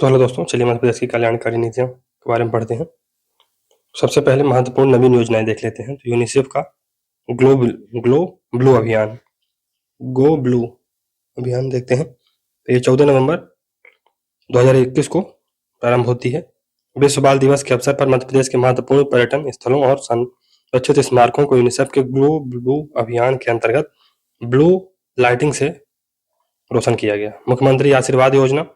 तो हेलो दोस्तों, चलिए मध्य प्रदेश की कल्याणकारी नीतियों के बारे में पढ़ते हैं। सबसे पहले महत्वपूर्ण नवीन योजनाएं देख लेते हैं। तो यूनिसेफ का ग्लो ग्लो ब्लू अभियान गो ब्लू अभियान देखते हैं। तो ये 14 नवंबर 2021 को प्रारंभ होती है। विश्व बाल दिवस के अवसर पर मध्य प्रदेश के महत्वपूर्ण पर्यटन स्थलों और संरक्षित स्मारकों को यूनिसेफ के ग्लो ब्लू अभियान के अंतर्गत ब्लू लाइटिंग से रोशन किया गया। मुख्यमंत्री आशीर्वाद योजना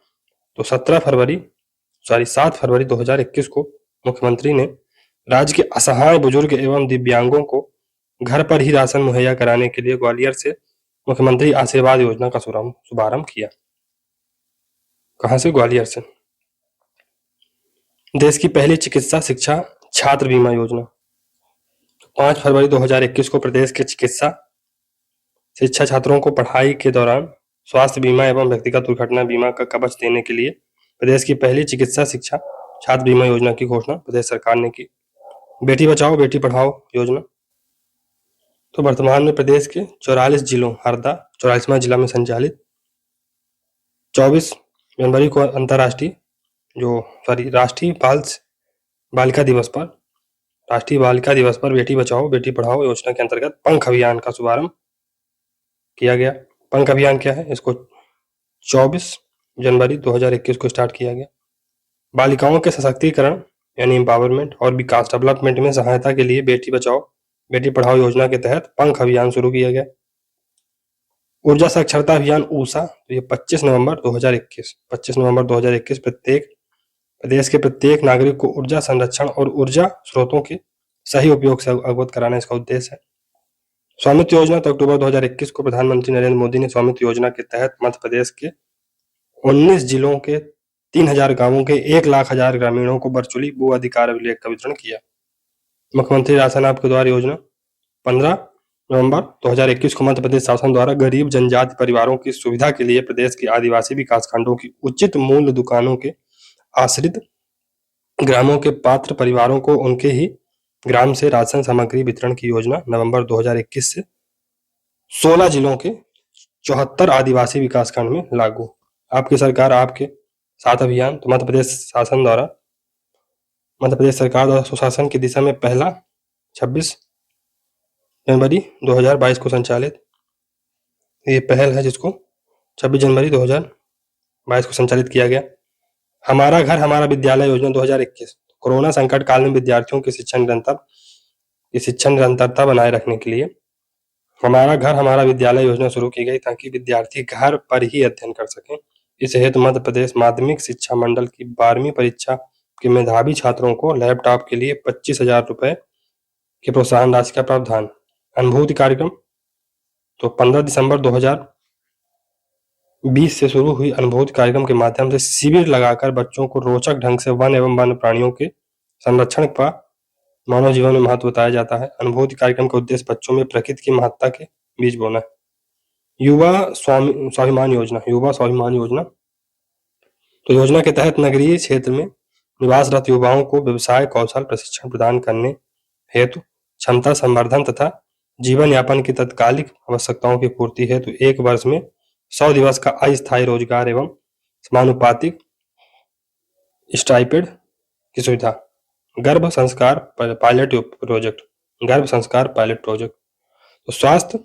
तो 7 फरवरी 2021 को मुख्यमंत्री ने राज्य के असहाय बुजुर्ग एवं दिव्यांगों को घर पर ही राशन मुहैया कराने के लिए ग्वालियर से मुख्यमंत्री आशीर्वाद योजना का शुभारंभ किया। कहां से? ग्वालियर से। देश की पहली चिकित्सा शिक्षा छात्र बीमा योजना 5 फरवरी 2021 को प्रदेश के चिकित्सा शिक्षा छात्रों को पढ़ाई के दौरान स्वास्थ्य बीमा एवं व्यक्तिगत दुर्घटना बीमा का कवच देने के लिए प्रदेश की पहली चिकित्सा शिक्षा छात्र बीमा योजना की घोषणा प्रदेश सरकार ने की। बेटी बचाओ बेटी पढ़ाओ योजना तो वर्तमान में प्रदेश के 44 जिलों हरदा 44वां जिला में संचालित 24 जनवरी को राष्ट्रीय बालिका दिवस पर बेटी बचाओ बेटी पढ़ाओ योजना के अंतर्गत पंख अभियान का शुभारंभ किया गया। पंख अभियान क्या है? इसको 24 जनवरी 2021 को स्टार्ट किया गया। बालिकाओं के सशक्तिकरण यानी एम्पावरमेंट और विकास डेवलपमेंट में सहायता के लिए बेटी बचाओ बेटी पढ़ाओ योजना के तहत पंख अभियान शुरू किया गया। ऊर्जा साक्षरता अभियान ऊषा तो ये 25 नवंबर 2021 प्रदेश के प्रत्येक नागरिक को ऊर्जा संरक्षण और ऊर्जा स्रोतों के सही उपयोग से अवगत कराना इसका उद्देश्य है। स्वामित्व योजना तो अक्टूबर 2021 को प्रधानमंत्री नरेंद्र मोदी ने स्वामित्व योजना के तहत मध्य प्रदेश के 19 जिलों के 3000 गांवों के 1,00,000 ग्रामीणों को वर्चुअली भू अधिकार अभिलेख का वितरण किया। मुख्यमंत्री राशन आपके द्वार योजना 15 नवंबर 2021 को मध्य प्रदेश शासन द्वारा गरीब जनजाति परिवारों की सुविधा के लिए प्रदेश के आदिवासी विकास खंडों की उचित मूल्य दुकानों के आश्रित ग्रामों के पात्र परिवारों को उनके ही ग्राम से राशन सामग्री वितरण की योजना नवंबर 2021 से 16 जिलों के 74 आदिवासी विकास खंड में लागू। आपकी सरकार आपके साथ अभियान तो मध्य प्रदेश सरकार द्वारा सुशासन की दिशा में पहला 26 जनवरी 2022 को संचालित ये पहल है जिसको 26 जनवरी 2022 को संचालित किया गया। हमारा घर हमारा विद्यालय योजना 2021 कोरोना संकट काल में विद्यार्थियों की शिक्षा निरंतरता बनाए रखने के लिए हमारा घर हमारा विद्यालय योजना शुरू की गई ताकि विद्यार्थी घर पर ही अध्ययन कर सकें। इस हेतु मध्य प्रदेश माध्यमिक शिक्षा मंडल की 12वीं परीक्षा के मेधावी छात्रों को लैपटॉप के लिए 25,000 रुपए के प्रोत्साहन राशि का प्रावधान। अनुभूति कार्यक्रम तो 15 दिसंबर 2020 से शुरू हुई अनुभूति कार्यक्रम के माध्यम से शिविर लगाकर बच्चों को रोचक ढंग से वन एवं वन्य प्राणियों के संरक्षण का मानव जीवन में महत्व बताया जाता है। अनुभूति कार्यक्रम का उद्देश्य बच्चों में प्रकृति की महत्ता के बीज बोना है। युवा स्वाभिमान योजना तो योजना के तहत नगरीय क्षेत्र में निवासरत युवाओं को व्यवसाय कौशल प्रशिक्षण प्रदान करने हेतु क्षमता संवर्धन तथा जीवन यापन की तत्कालिक आवश्यकताओं की पूर्ति हेतु 1 वर्ष में 100 दिवस का अस्थायी रोजगार एवं समानुपातिक स्टाइपेंड की सुविधा। गर्भ संस्कार पायलट प्रोजेक्ट तो स्वस्थ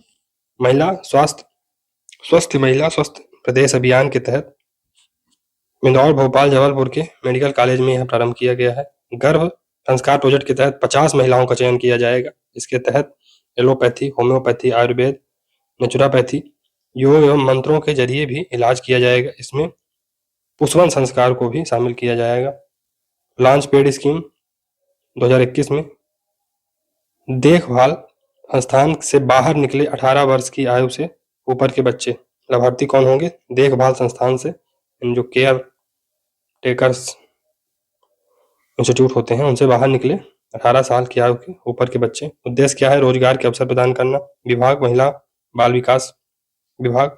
महिला स्वस्थ प्रदेश अभियान के तहत इंदौर भोपाल जबलपुर के मेडिकल कॉलेज में यह प्रारंभ किया गया है। गर्भ संस्कार प्रोजेक्ट के तहत 50 महिलाओं का चयन किया जाएगा। इसके तहत एलोपैथी होम्योपैथी आयुर्वेद नेचुरोपैथी योग एवं मंत्रों के जरिए भी इलाज किया जाएगा। इसमें पुष्पन संस्कार को भी शामिल किया जाएगा। लॉन्च पेड स्कीम 2021 में देखभाल संस्थान से बाहर निकले 18 वर्ष की आयु से ऊपर के बच्चे लाभार्थी कौन होंगे? देखभाल संस्थान से जो केयर टेकर्स इंस्टीट्यूट होते हैं उनसे बाहर निकले 18 साल की आयु के ऊपर के बच्चे। उद्देश्य क्या है? रोजगार के अवसर प्रदान करना। विभाग महिला बाल विकास विभाग।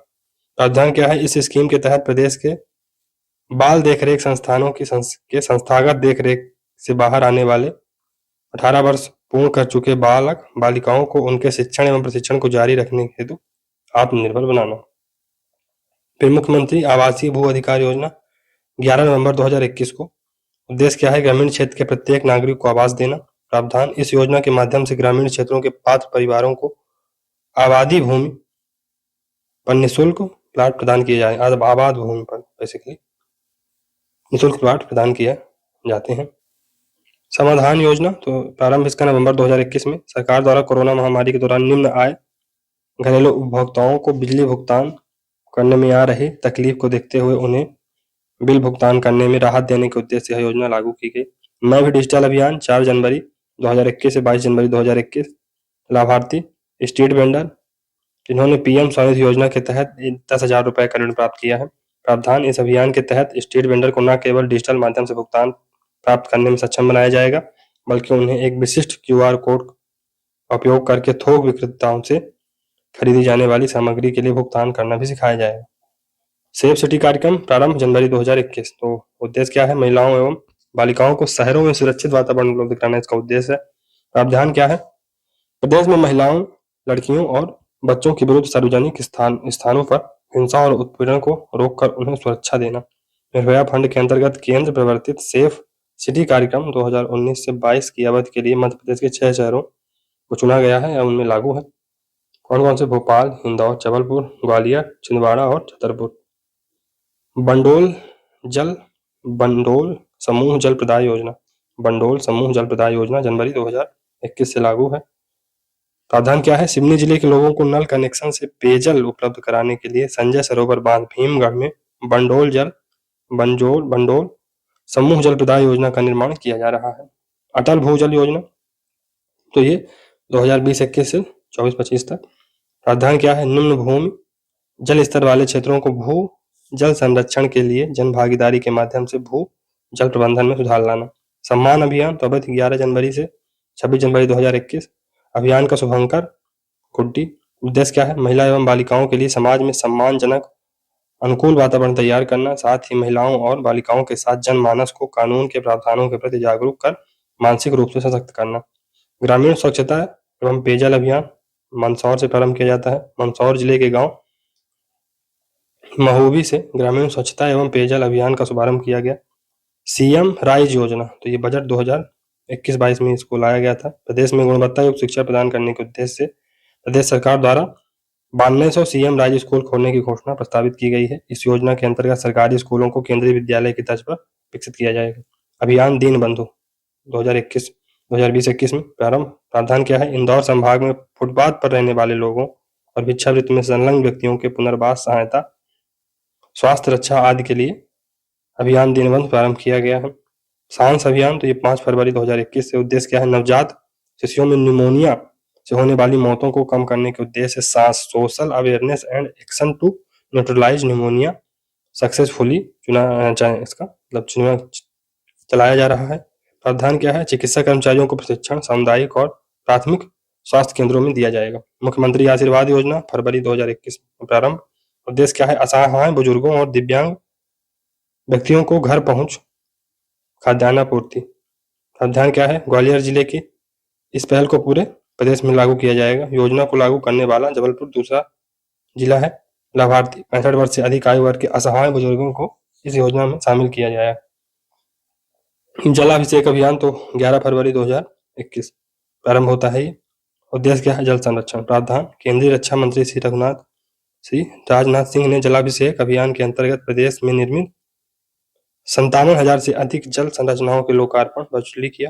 प्रावधान क्या है? इस स्कीम के तहत प्रदेश के बाल देखरेख संस्थानों की संस्थागत देखरेख से बाहर आने वाले 18 वर्ष पूर्ण कर चुके बालक बालिकाओं को उनके शिक्षण एवं प्रशिक्षण को जारी रखने हेतु आत्मनिर्भर बनाना। फिर मुख्यमंत्री आवासीय भू अधिकार योजना 11 नवंबर 2021 को। उद्देश्य क्या है? ग्रामीण क्षेत्र के प्रत्येक नागरिक को आवास देना। प्रावधान, इस योजना के माध्यम से ग्रामीण क्षेत्रों के पात्र परिवारों को आबादी भूमि पर निःशुल्क प्लाट प्रदान किए जाए। आबाद भूमि पर बेसिकली निःशुल्क प्लाट प्रदान किए जाते हैं। समाधान योजना, तो प्रारंभ इसका नवंबर 2021 में। सरकार द्वारा कोरोना महामारी के दौरान निम्न आय घरेलू उपभोक्ताओं को बिजली भुगतान करने में आ रही तकलीफ को देखते हुए उन्हें बिल भुगतान करने में राहत देने के उद्देश्य से यह योजना लागू की गई। मैं भी डिजिटल अभियान 4 जनवरी 2021 से 22 जनवरी 2021। लाभार्थी स्ट्रीट वेंडर जिन्होंने पीएम स्वनिधि योजना के तहत 10,000 रुपए का ऋण प्राप्त किया है। प्रावधान, इस अभियान के तहत स्ट्रीट वेंडर को न केवल डिजिटल माध्यम से भुगतान प्राप्त करने में सक्षम बनाया जाएगा, बल्कि उन्हें एक विशिष्ट क्यूआर कोड का उपयोग करके थोक विक्रेताओं से खरीदी जाने वाली सामग्री के लिए भुगतान करना भी सिखाया जाएगा। सेफ सिटी कार्यक्रम प्रारंभ जनवरी 2021। तो उद्देश्य क्या है? महिलाओं एवं बालिकाओं को शहरों में सुरक्षित वातावरण उपलब्ध कराना इसका उद्देश्य है। प्रावधान क्या है? प्रदेश में महिलाओं, लड़कियों और बच्चों के विरुद्ध सार्वजनिक स्थानों पर हिंसा और उत्पीड़न को रोककर उन्हें सुरक्षा देना। निर्भया फंड के अंतर्गत केंद्र प्रवर्तित सेफ सिटी कार्यक्रम 2019 से 22 की अवधि के लिए मध्य प्रदेश के 6 शहरों को चुना गया है या उनमें लागू है। कौन कौन से? भोपाल, इंदौर, जबलपुर, ग्वालियर, छिंदवाड़ा और छतरपुर। बंडोल समूह जल प्रदाय योजना। बंडोल समूह जल प्रदाय योजना जनवरी 2021 से लागू है। प्रावधान क्या है? सिवनी जिले के लोगों को नल कनेक्शन से पेयजल उपलब्ध कराने के लिए संजय सरोवर बांध भीमगढ़ में बंडोल समूह जल प्रदाय योजना का निर्माण किया जा रहा है। अटल भूजल योजना, तो ये 2020-21 से 24-25 तक। प्रावधान क्या है? निम्न भूमि जल स्तर वाले क्षेत्रों को भू जल संरक्षण के लिए जन भागीदारी के माध्यम से भू जल प्रबंधन में सुधार लाना। सम्मान अभियान, तो अवधि 11 जनवरी से 26 जनवरी 2021। अभियान का शुभंकर गुड्डी। उद्देश्य क्या है? महिला एवं बालिकाओं के लिए समाज में सम्मानजनक अनुकूल वातावरण तैयार करना, साथ ही महिलाओं और बालिकाओं के साथ जनमानस को कानून के प्रावधानों के प्रति जागरूक कर मानसिक रूप से सशक्त करना। ग्रामीण स्वच्छता एवं पेयजल अभियान मंदसौर से प्रारंभ किया जाता है। मंदसौर जिले के गांव महोबी से ग्रामीण स्वच्छता एवं पेयजल अभियान का शुभारंभ किया गया। सीएम राइज योजना, तो ये बजट 2021-22 में इसको लाया गया था। प्रदेश में गुणवत्ता युक्त शिक्षा प्रदान करने के उद्देश्य से प्रदेश सरकार द्वारा 9200 सीएम राइज स्कूल खोलने की घोषणा प्रस्तावित की गई है। इस योजना के अंतर्गत सरकारी स्कूलों को केंद्रीय विद्यालय की तर्ज पर विकसित किया जाएगा। अभियान दीन बंधु 2020-21 में प्रारंभ। प्रावधान क्या है? इंदौर संभाग में फुटपाथ पर रहने वाले लोगों और भिक्षावृत्ति में संलग्न व्यक्तियों के पुनर्वास, सहायता, स्वास्थ्य रक्षा आदि के लिए अभियान दीनबंधु प्रारंभ किया गया है। सांस अभियान, तो ये 5 फरवरी 2021 से। उद्देश्य क्या है? नवजात शिशुओं में निमोनिया से होने वाली मौतों को कम करने के उद्देश्य से social awareness and action to neutralise pneumonia successfully चलाया जा रहा है। प्रावधान क्या है? चिकित्सा कर्मचारियों को प्रशिक्षण सामुदायिक और प्राथमिक स्वास्थ्य केंद्रों में दिया जाएगा। मुख्यमंत्री आशीर्वाद योजना फरवरी 2021 में प्रारंभ। उद्देश्य क्या है? असहाय बुजुर्गों और दिव्यांग व्यक्तियों को घर पहुंच खाद्यान्न आपूर्ति। प्रावधान क्या है? ग्वालियर जिले की इस पहल को पूरे प्रदेश में लागू किया जाएगा। योजना को लागू करने वाला जबलपुर दूसरा जिला है। लाभार्थी 65 वर्ष से अधिक आयु वर्ग के असहाय बुजुर्गों को इस योजना में शामिल किया जाएगा। जलाभिषेक अभियान, तो 11 फरवरी 2021 प्रारंभ होता है। उद्देश्य क्या है? जल संरक्षण। प्रावधान, केंद्रीय रक्षा मंत्री श्री राजनाथ सिंह ने जलाभिषेक अभियान के अंतर्गत प्रदेश में निर्मित 57,000 से अधिक जल संरचनाओं के लोकार्पण वर्चुअली किया।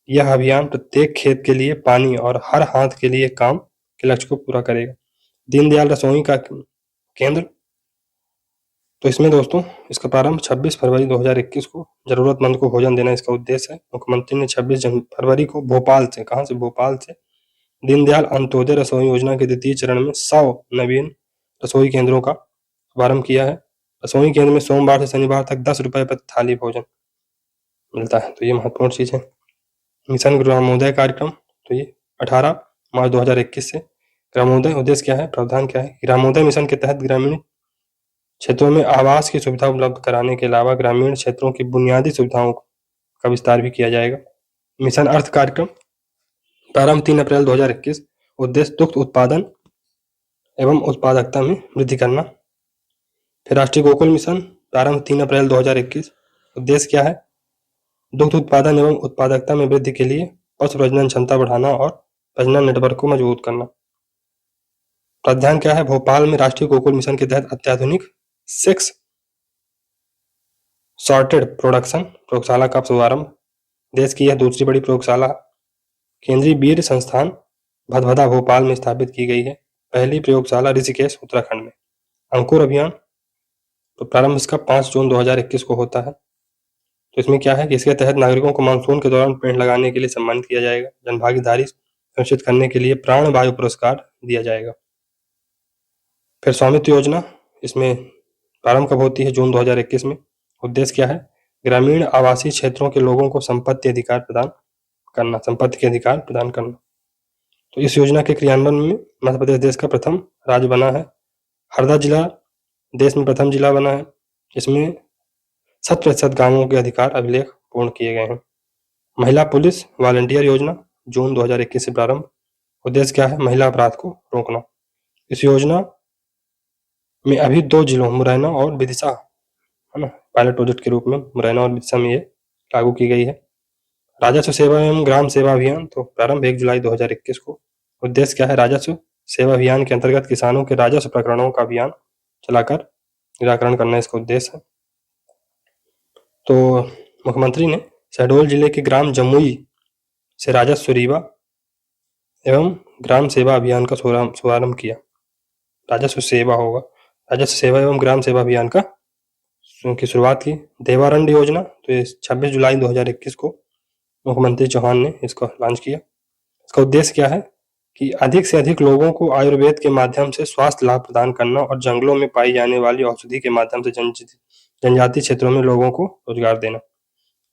यह अभियान प्रत्येक खेत के लिए पानी और हर हाथ के लिए काम के लक्ष्य को पूरा करेगा। दीनदयाल रसोई का केंद्र, तो इसमें दोस्तों इसका प्रारंभ 26 फरवरी 2021 को जरूरतमंद को भोजन देना इसका उद्देश्य है। मुख्यमंत्री ने 26 फरवरी को भोपाल से दीनदयाल अंत्योदय रसोई योजना के द्वितीय चरण में 100 नवीन रसोई केंद्रों का शुभारंभ किया है। रसोई केंद्र में सोमवार से शनिवार तक 10 रुपए प्रति थाली भोजन मिलता है, तो ये महत्वपूर्ण चीज है। मिशन ग्रामोदय कार्यक्रम, तो ये 18 मार्च 2021 से। ग्रामोदय उद्देश्य क्या है? प्रावधान क्या है? ग्रामोदय मिशन के तहत ग्रामीण क्षेत्रों में आवास की सुविधा उपलब्ध कराने के अलावा ग्रामीण क्षेत्रों की बुनियादी सुविधाओं का विस्तार भी किया जाएगा। मिशन अर्थ कार्यक्रम प्रारंभ 3 अप्रैल 2021। उद्देश्य दुग्ध उत्पादन एवं उत्पादकता में वृद्धि करना। फिर राष्ट्रीय गोकुल मिशन प्रारंभ 3 अप्रैल 2021। उद्देश्य क्या है? दुग्ध उत्पादन एवं उत्पादकता में वृद्धि के लिए पशु प्रजनन क्षमता बढ़ाना और प्रजनन नेटवर्क को मजबूत करना। प्रावधान क्या है? भोपाल में राष्ट्रीय गोकुल मिशन के तहत अत्याधुनिक 6 सॉर्टेड प्रोडक्शन प्रयोगशाला का शुभारंभ। देश की यह दूसरी बड़ी प्रयोगशाला केंद्रीय वीर्य संस्थान भदभदा भोपाल में स्थापित की गई है। पहली प्रयोगशाला ऋषिकेश उत्तराखंड में। अंकुर अभियान तो प्रारंभ इसका 5 जून 2021 को होता है। तो इसमें क्या है कि इसके तहत नागरिकों को मानसून के दौरान पेड़ लगाने के लिए सम्मानित किया जाएगा। जनभागीदारी सुनिश्चित करने के लिए प्राण वायु पुरस्कार दिया जाएगा। फिर स्वामित्व योजना, इसमें प्रारंभ कब होती है? जून 2021 में। उद्देश्य क्या है? ग्रामीण आवासीय क्षेत्रों के लोगों को संपत्ति के अधिकार प्रदान करना। तो इस योजना के क्रियान्वयन में मध्य प्रदेश देश का प्रथम राज्य बना है। हरदा जिला देश में प्रथम जिला बना है। इसमें 100% गांवों के अधिकार अभिलेख पूर्ण किए गए हैं। महिला पुलिस वॉलंटियर योजना जून 2021 से प्रारंभ। उद्देश्य क्या है? महिला अपराध को रोकना। इस योजना में अभी 2 जिलों मुरैना और विदिशा, है ना, पायलट प्रोजेक्ट के रूप में मुरैना और विदिशा में ये लागू की गई है। राजस्व सेवा एवं ग्राम सेवा अभियान तो प्रारंभ 1 जुलाई 2021 को। उद्देश्य क्या है? राजस्व सेवा अभियान के अंतर्गत किसानों के राजस्व प्रकरणों का अभियान चलाकर निराकरण करना इसका उद्देश्य है। तो मुख्यमंत्री ने शहडोल जिले के ग्राम जमुई से राजस्व रीवा एवं ग्राम सेवा अभियान का शुभारंभ किया। राजस्व सेवा होगा, राजस्व सेवा एवं ग्राम सेवा अभियान की शुरुआत की। देवारंड योजना तो ये 26 जुलाई 2021 को मुख्यमंत्री चौहान ने इसको लॉन्च किया। इसका उद्देश्य क्या है कि अधिक से अधिक लोगों को आयुर्वेद के माध्यम से स्वास्थ्य लाभ प्रदान करना और जंगलों में पाई जाने वाली औषधि के माध्यम से जनजातीय क्षेत्रों में लोगों को रोजगार देना।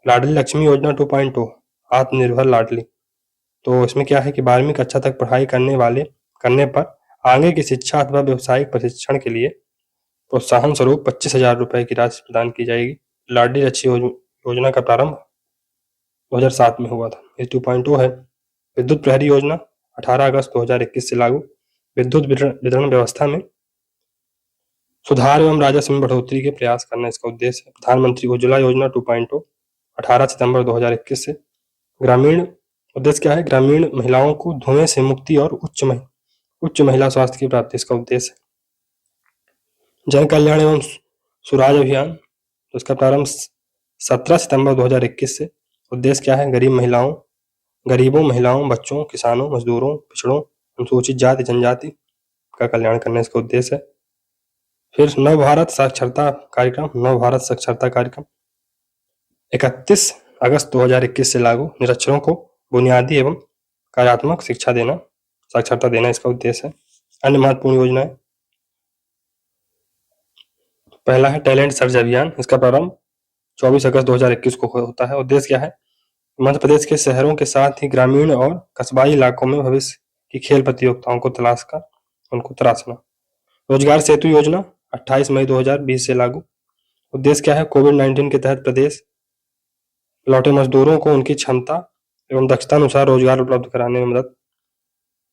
लाडली लक्ष्मी योजना 2.0 आत्मनिर्भर लाडली, तो इसमें क्या है कि 12वीं कक्षा तक पढ़ाई करने पर आगे की शिक्षा अथवा व्यवसायिक प्रशिक्षण के लिए प्रोत्साहन स्वरूप 25,000 रुपए की राशि प्रदान की जाएगी। लाडली लक्ष्मी योजना का प्रारंभ 2007 में हुआ था। ये 2.0 है। विद्युत प्रहरी योजना 18 अगस्त 2021 से लागू। विद्युत वितरण व्यवस्था में सुधार एवं राजस्व में बढ़ोतरी के प्रयास करना इसका उद्देश्य है। प्रधानमंत्री उज्ज्वला योजना 2.0 18 सितंबर 2021 से। ग्रामीण उद्देश्य क्या है? ग्रामीण महिलाओं को धुएं से मुक्ति और उच्च महिला स्वास्थ्य की प्राप्ति इसका उद्देश्य है। जन कल्याण एवं सुराज अभियान तो इसका प्रारंभ 17 सितंबर 2021 से। उद्देश्य क्या है? गरीबों, महिलाओं, बच्चों, किसानों, मजदूरों, पिछड़ों, अनुसूचित जाति जनजाति का कल्याण करना इसका उद्देश्य है। फिर नव भारत साक्षरता कार्यक्रम 31 अगस्त 2021 से लागू। निरक्षरों को बुनियादी एवं कार्यात्मक साक्षरता देना इसका उद्देश्य है। अन्य महत्वपूर्ण योजनाएं, पहला है टैलेंट सर्च अभियान। इसका प्रारंभ 24 अगस्त 2021 को होता है। उद्देश्य क्या है? मध्य प्रदेश के शहरों के साथ ही ग्रामीण और कस्बाई इलाकों में भविष्य की खेल प्रतियोगिताओं को तलाश कर उनको तराशना। रोजगार सेतु योजना 28 मई 2020 से लागू। उद्देश्य क्या है? कोविड-19 के तहत प्रदेश लौटे मजदूरों को उनकी क्षमता एवं दक्षता अनुसार रोजगार उपलब्ध कराने में मदद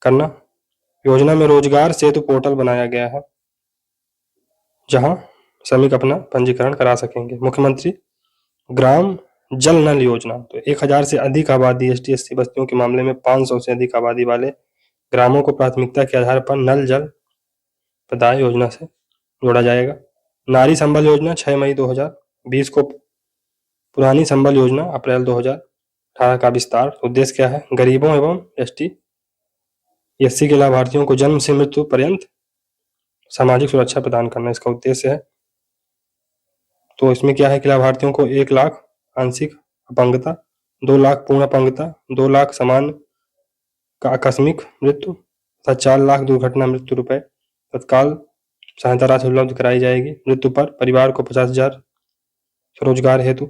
करना। योजना में रोजगार सेतु पोर्टल बनाया गया है जहां श्रमिक अपना पंजीकरण करा सकेंगे। मुख्यमंत्री ग्राम जल नल योजना तो 1000 से अधिक आबादी ST/SC बस्तियों के मामले में 500 से अधिक आबादी वाले ग्रामों को प्राथमिकता के आधार पर नल जल प्रदाय योजना से जोड़ा जाएगा। नारी संबल योजना 6 मई 2020 को, पुरानी संबल योजना अप्रैल 2018 का विस्तार। उद्देश्य क्या है? गरीबों एवं ST/SC के लाभार्थियों को जन्म से मृत्यु पर्यंत सामाजिक सुरक्षा प्रदान करना इसका उद्देश्य है। तो इसमें क्या है कि लाभार्थियों को 1 लाख आंशिक अपंगता, 2 लाख पूर्ण अपंगता, 2 लाख सामान्य का आकस्मिक मृत्यु तथा 4 लाख दुर्घटना मृत्यु रुपए तत्काल सहायता राशि उपलब्ध कराई जाएगी। मृत्यु पर परिवार को 50,000 स्वरोजगार हेतु,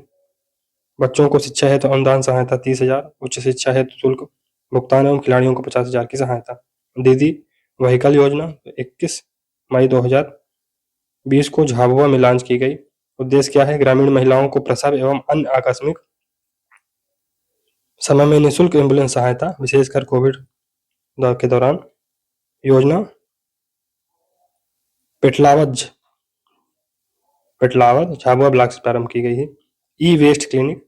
बच्चों को शिक्षा हेतु अनुदान सहायता 30,000, उच्च शिक्षा हेतु शुल्क भुगतान एवं खिलाड़ियों को 50,000 की सहायता। दीदी व्हीकल योजना 21 मई 2020 को झाबुआ में लॉन्च की गई। उद्देश्य क्या है? ग्रामीण महिलाओं को प्रसव एवं अन्य आकस्मिक समय में निःशुल्क एम्बुलेंस सहायता, विशेषकर कोविड के दौरान। योजना पेटलावज पेटलावद झाबुआ ब्लॉक से प्रारंभ की गई है। ई वेस्ट क्लिनिक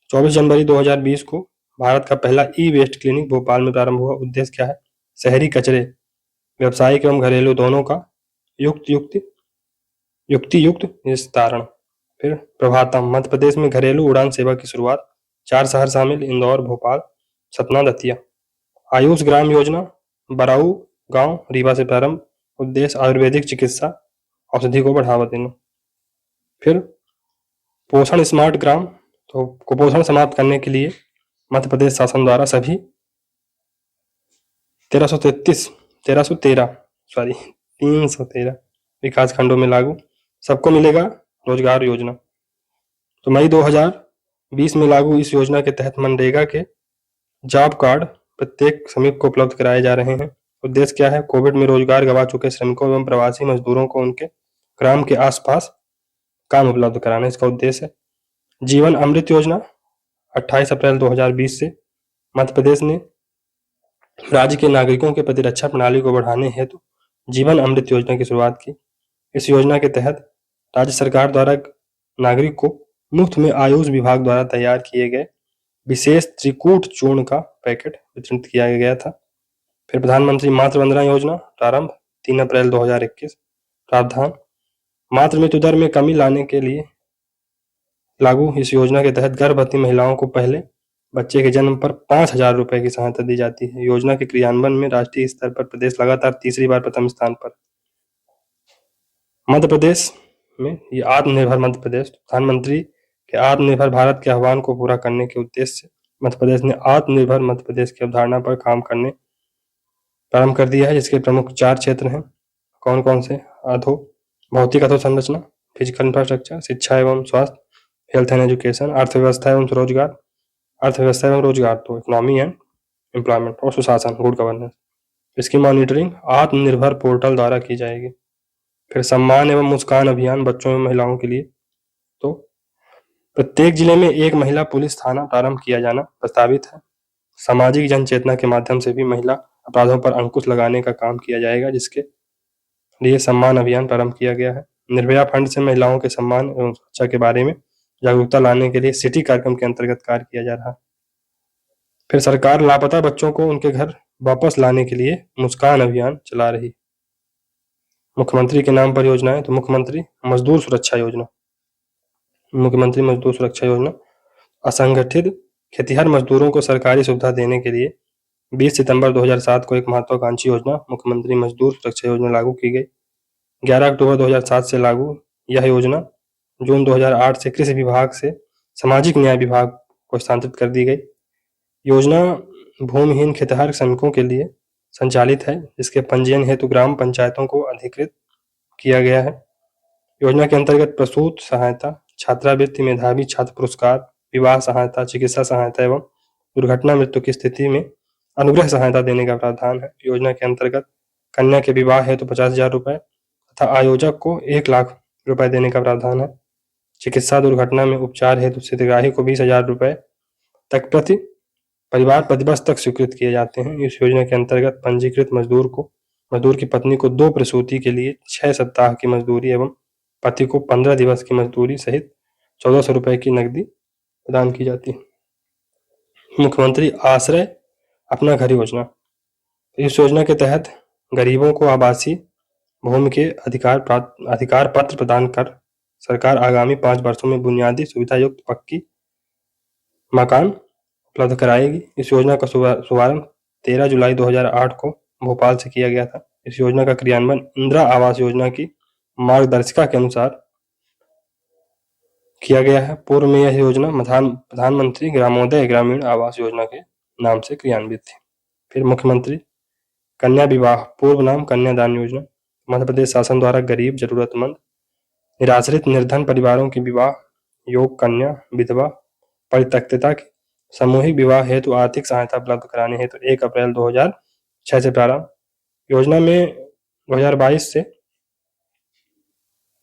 24 जनवरी 2020 को भारत का पहला ई वेस्ट क्लिनिक भोपाल में प्रारंभ हुआ। उद्देश्य क्या है? शहरी कचरे व्यावसायिक एवं घरेलू दोनों का युक्ति-युक्त निस्तारण। फिर प्रभातम मध्य प्रदेश में घरेलू उड़ान सेवा की शुरुआत। 4 शहर शामिल: इंदौर, भोपाल, सतना, दतिया। आयुष ग्राम योजना बराऊ गांव रीवा से प्रारंभ। उद्देश्य आयुर्वेदिक चिकित्सा औषधि को बढ़ावा देना। फिर पोषण स्मार्ट ग्राम, तो कुपोषण समाप्त करने के लिए मध्य प्रदेश शासन द्वारा सभी 313 विकास खंडों में लागू। सबको मिलेगा रोजगार योजना। तो मई 2020 में लागू इस योजना के तहत मनरेगा के जॉब कार्ड प्रत्येक श्रमिक को उपलब्ध कराए जा रहे हैं। उद्देश्य क्या है? कोविड में रोजगार गंवा चुके श्रमिकों एवं प्रवासी मजदूरों को उनके ग्राम के आसपास काम उपलब्ध कराना इसका उद्देश्य है। जीवन अमृत योजना 28 अप्रैल 2020 से मध्य प्रदेश ने राज्य के नागरिकों के प्रतिरक्षा प्रणाली को बढ़ाने हेतु जीवन अमृत योजना की शुरुआत की। इस योजना के तहत राज्य सरकार द्वारा नागरिक को मुफ्त में आयुष विभाग द्वारा तैयार किए गए विशेष त्रिकूट चूर्ण का पैकेट वितरित किया गया था। फिर प्रधानमंत्री मातृ वंदना योजना प्रारंभ 3 अप्रैल 2021। प्रावधान मातृ मृत्यु दर में कमी लाने के लिए लागू। इस योजना के तहत गर्भवती महिलाओं को पहले बच्चे के जन्म पर 5,000 रुपए की सहायता दी जाती है। योजना के क्रियान्वयन में राष्ट्रीय स्तर पर प्रदेश लगातार तीसरी बार प्रथम स्थान पर। मध्य प्रदेश में ये आत्मनिर्भर मध्य प्रदेश, प्रधानमंत्री के आत्मनिर्भर भारत के आह्वान को पूरा करने के उद्देश्य से मध्य प्रदेश ने आत्मनिर्भर मध्य प्रदेश की अवधारणा पर काम करने प्रारंभ कर दिया है, जिसके प्रमुख 4 क्षेत्र हैं। कौन कौन से? भौतिक अधोसंरचना, फिजिकल इंफ्रास्ट्रक्चर, शिक्षा एवं स्वास्थ्य, हेल्थ एंड एजुकेशन, अर्थव्यवस्था एवं रोजगार। अर्थव्यवस्था एवं रोजगार तो इकोनॉमी एंड एम्प्लॉयमेंट, और सुशासन गुड गवर्नेंस। इसकी मॉनिटरिंग आत्मनिर्भर पोर्टल द्वारा की जाएगी। फिर सम्मान एवं मुस्कान अभियान बच्चों एवं महिलाओं के लिए, तो प्रत्येक जिले में एक महिला पुलिस थाना प्रारंभ किया जाना प्रस्तावित है। सामाजिक जन चेतना के माध्यम से भी महिला अपराधों पर अंकुश लगाने का काम किया जाएगा, जिसके लिए सम्मान अभियान प्रारंभ किया गया है। निर्भया फंड से महिलाओं के सम्मान एवं सुरक्षा के बारे में जागरूकता लाने के लिए सिटी कार्यक्रम के अंतर्गत कार्य किया जा रहा है। फिर सरकार लापता बच्चों को उनके घर वापस लाने के लिए मुस्कान अभियान चला रही। मुख्यमंत्री के नाम पर योजनाएं, तो मुख्यमंत्री मजदूर सुरक्षा योजना। मुख्यमंत्री मजदूर सुरक्षा योजना असंगठित खेतिहर मजदूरों को सरकारी सुविधा देने के लिए 20 सितंबर 2007 को एक महत्वाकांक्षी योजना मुख्यमंत्री मजदूर सुरक्षा योजना लागू की गई। 11 अक्टूबर 2007 से लागू यह योजना जून 2008 से कृषि विभाग से सामाजिक न्याय विभाग को स्थानांतरित कर दी गई। योजना भूमिहीन खेतिहर श्रमिकों के लिए संचालित है, जिसके पंजीयन हेतु ग्राम पंचायतों को अधिकृत किया गया है। योजना के अंतर्गत प्रसूत सहायता, छात्रावृत्ति, मेधावी छात्र पुरस्कार, विवाह सहायता, चिकित्सा सहायता एवं दुर्घटना मृत्यु की स्थिति में अनुग्रह सहायता देने का प्रावधान है। योजना के अंतर्गत कन्या के विवाह हेतु 50,000 रुपए तथा आयोजक को 1 लाख रुपए देने का प्रावधान है। चिकित्सा दुर्घटना में उपचार हेतु हितग्राही को 20,000 रुपए तक प्रति परिवार प्रतिवर्ष तक स्वीकृत किए जाते हैं। इस योजना के अंतर्गत पंजीकृत मजदूर की पत्नी को 2 प्रसूति के लिए 6 सप्ताह की मजदूरी एवं पति को 15 दिवस की मजदूरी सहित 1,400 रुपए की नकदी प्रदान की जाती है। मुख्यमंत्री आश्रय अपना घर योजना, इस योजना के तहत गरीबों को आवासीय भूमि के अधिकार पत्र प्रदान कर सरकार आगामी 5 वर्षों में बुनियादी सुविधा युक्त पक्की मकान उपलब्ध कराएगी। इस योजना का शुभारंभ 13 जुलाई 2008 को भोपाल से किया गया था। इस योजना का क्रियान्वयन इंदिरा आवास योजना की मार्गदर्शिका के अनुसार किया गया है। पूर्व में यह योजना प्रधानमंत्री ग्रामोदय ग्रामीण आवास योजना के नाम से क्रियान्वित थी। फिर मुख्यमंत्री कन्या विवाह, पूर्व नाम कन्यादान योजना, मध्य प्रदेश शासन द्वारा गरीब, जरूरतमंद, निराश्रित, निर्धन परिवारों के विवाह, योग कन्या, विधवा, परित्यक्ता की सामूहिक विवाह हेतु आर्थिक सहायता उपलब्ध कराने हेतु 1 अप्रैल 2006 से प्रारंभ। योजना में 2022 से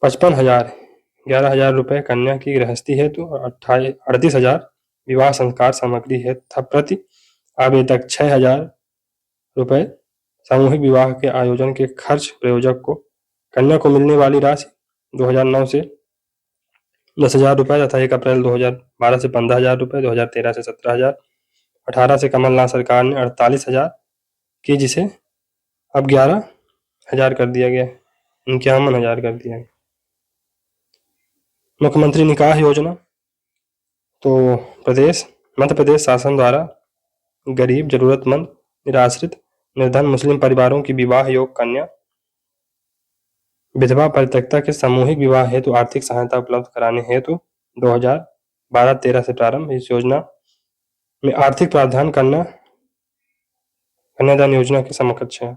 55,000 11,000 रुपए कन्या की गृहस्थी हेतु और 38,000 विवाह संस्कार सामग्री हेतु प्रति आवेदक 6,000 रुपए सामूहिक विवाह के आयोजन के खर्च प्रयोजक को। कन्या को मिलने वाली राशि 2009 से 10,000 रुपये तथा 1 अप्रैल 2012 से 15,000 रुपये, 2013 से 17,000, 18 से कमलनाथ सरकार ने 48,000 की, जिसे अब 11,000 कर दिया गया है, 51,000 कर दिया है। मुख्यमंत्री निकाह योजना, तो मध्य प्रदेश शासन द्वारा गरीब, जरूरतमंद, निराश्रित, निर्धन मुस्लिम परिवारों की विवाह योग्य कन्या, विधवा परित्यक्ता के सामूहिक विवाह हेतु आर्थिक सहायता उपलब्ध कराने हेतु 2012-13 से प्रारंभ इस योजना में आर्थिक प्रावधान करना कन्यादान योजना के समकक्ष है।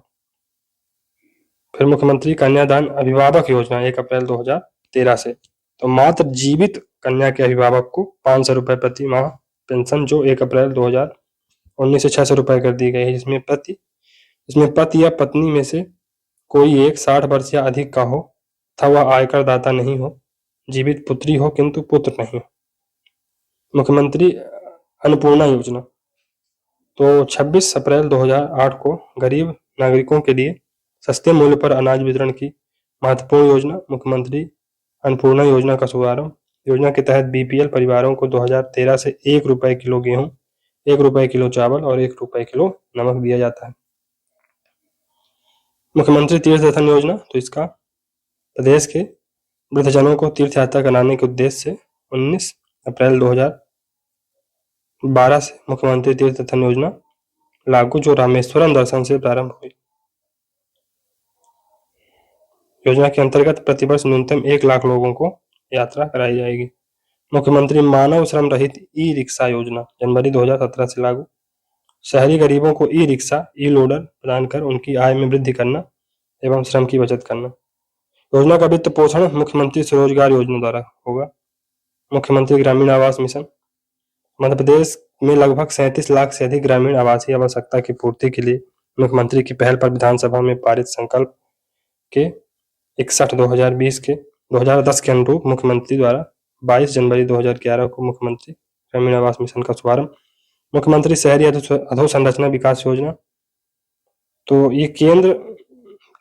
फिर मुख्यमंत्री कन्यादान अभिभावक योजना 1 अप्रैल 2013 से, तो मात्र जीवित कन्या के अभिभावक को 500 रुपये प्रति माह पेंशन, जो 1 अप्रैल 2019 से 600 रुपये कर दी गई है, जिसमें पति या पत्नी में से कोई एक 60 वर्ष या अधिक का हो तथा वह आयकर दाता नहीं हो, जीवित पुत्री हो किंतु पुत्र नहीं हो। मुख्यमंत्री अन्नपूर्णा योजना, तो 26 अप्रैल 2008 को गरीब नागरिकों के लिए सस्ते मूल्य पर अनाज वितरण की महत्वपूर्ण योजना मुख्यमंत्री अन्नपूर्णा योजना का शुभारंभ। योजना के तहत बीपीएल परिवारों को 2013 से 1 रुपये किलो गेहूं, 1 रुपये किलो चावल और 1 रुपये किलो नमक दिया जाता है। मुख्यमंत्री तीर्थ दर्शन योजना, तो इसका प्रदेश के वृद्धजनों को तीर्थ यात्रा कराने के उद्देश्य से 19 अप्रैल 2012 से मुख्यमंत्री तीर्थ दर्शन योजना लागू, जो रामेश्वरम दर्शन से प्रारंभ हुई। योजना के अंतर्गत प्रतिवर्ष न्यूनतम 1 लाख लोगों को यात्रा कराई जाएगी। मुख्यमंत्री मानव श्रम रहित ई रिक्शा योजना जनवरी 2017 से लागू। शहरी गरीबों को ई रिक्शा, ई लोडर प्रदान कर उनकी आय में वृद्धि करना एवं श्रम की बचत करना। योजना का वित्त पोषण मुख्यमंत्री स्वरोजगार योजना द्वारा होगा। मुख्यमंत्री ग्रामीण आवास मिशन, मध्य प्रदेश में लगभग 37 लाख से अधिक ग्रामीण आवासीय आवश्यकता की पूर्ति के लिए मुख्यमंत्री की पहल पर विधानसभा में पारित संकल्प के 2010 के अनुरूप मुख्यमंत्री द्वारा 22 जनवरी 2011 को मुख्यमंत्री ग्रामीण आवास मिशन का शुभारंभ। मुख्यमंत्री शहरी अधोसंरचना विकास योजना, तो ये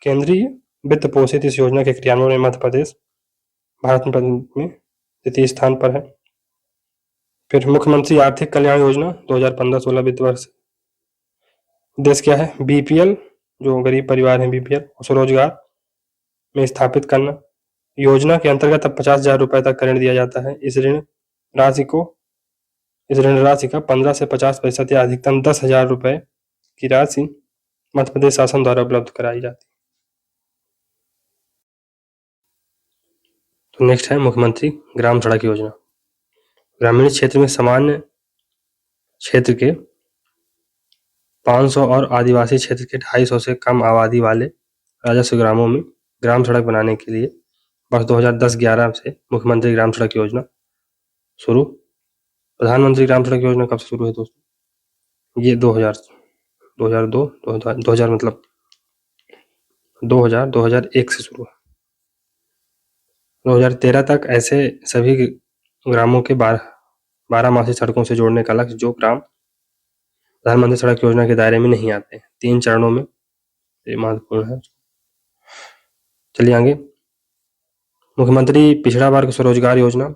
केंद्रीय वित्त पोषित इस योजना के क्रियान्वयन में मध्य प्रदेश भारत में द्वितीय स्थान पर है। फिर मुख्यमंत्री आर्थिक कल्याण योजना 2015-16 वित्त वर्ष, उद्देश्य क्या है? बीपीएल, जो गरीब परिवार है बीपीएल, स्वरोजगार में स्थापित करना। योजना के अंतर्गत अब 50,000 रुपए तक का ऋण दिया जाता है। इस ऋण राशि का 15 से 50% या अधिकतम 10,000 रुपए की राशि मध्य प्रदेश शासन द्वारा उपलब्ध कराई जाती है। तो नेक्स्ट है मुख्यमंत्री ग्राम सड़क योजना। ग्रामीण क्षेत्र में सामान्य क्षेत्र के 500 और आदिवासी क्षेत्र के 250 से कम आबादी वाले राजस्व ग्रामों में ग्राम सड़क बनाने के लिए वर्ष 2010-11 से मुख्यमंत्री ग्राम सड़क योजना शुरू। प्रधानमंत्री ग्राम सड़क योजना कब से शुरू है दोस्तों? ये 2001 से शुरू है। 2013 तक ऐसे सभी ग्रामों के 12 सड़कों से जोड़ने का लक्ष्य, जो ग्राम प्रधानमंत्री सड़क योजना के दायरे में नहीं आते, 3 चरणों में, ये महत्वपूर्ण है। चलिए आगे। मुख्यमंत्री पिछड़ा वर्ग स्वरोजगार योजना,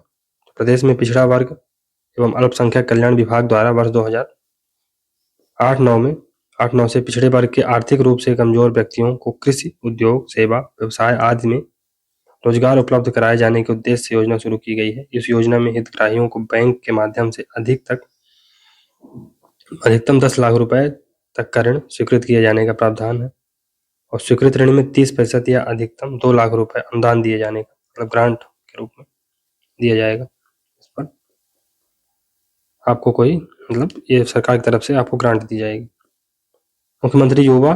प्रदेश में पिछड़ा वर्ग एवं अल्पसंख्यक कल्याण विभाग द्वारा वर्ष 2008-9 से पिछड़े वर्ग के आर्थिक रूप से कमजोर व्यक्तियों को कृषि, उद्योग, सेवा, व्यवसाय आदि में रोजगार उपलब्ध कराए जाने के उद्देश्य से योजना शुरू की गई है। इस योजना में हितग्राहियों को बैंक के माध्यम से अधिकतम 10 लाख रुपए तक का ऋण स्वीकृत किए जाने का प्रावधान है और स्वीकृत ऋण में 30% या अधिकतम 2 लाख रुपए अनुदान दिए जाने का, मतलब ग्रांट के रूप में दिया जाएगा। इस पर आपको कोई, मतलब ये सरकार की तरफ से आपको ग्रांट दी जाएगी। मुख्यमंत्री युवा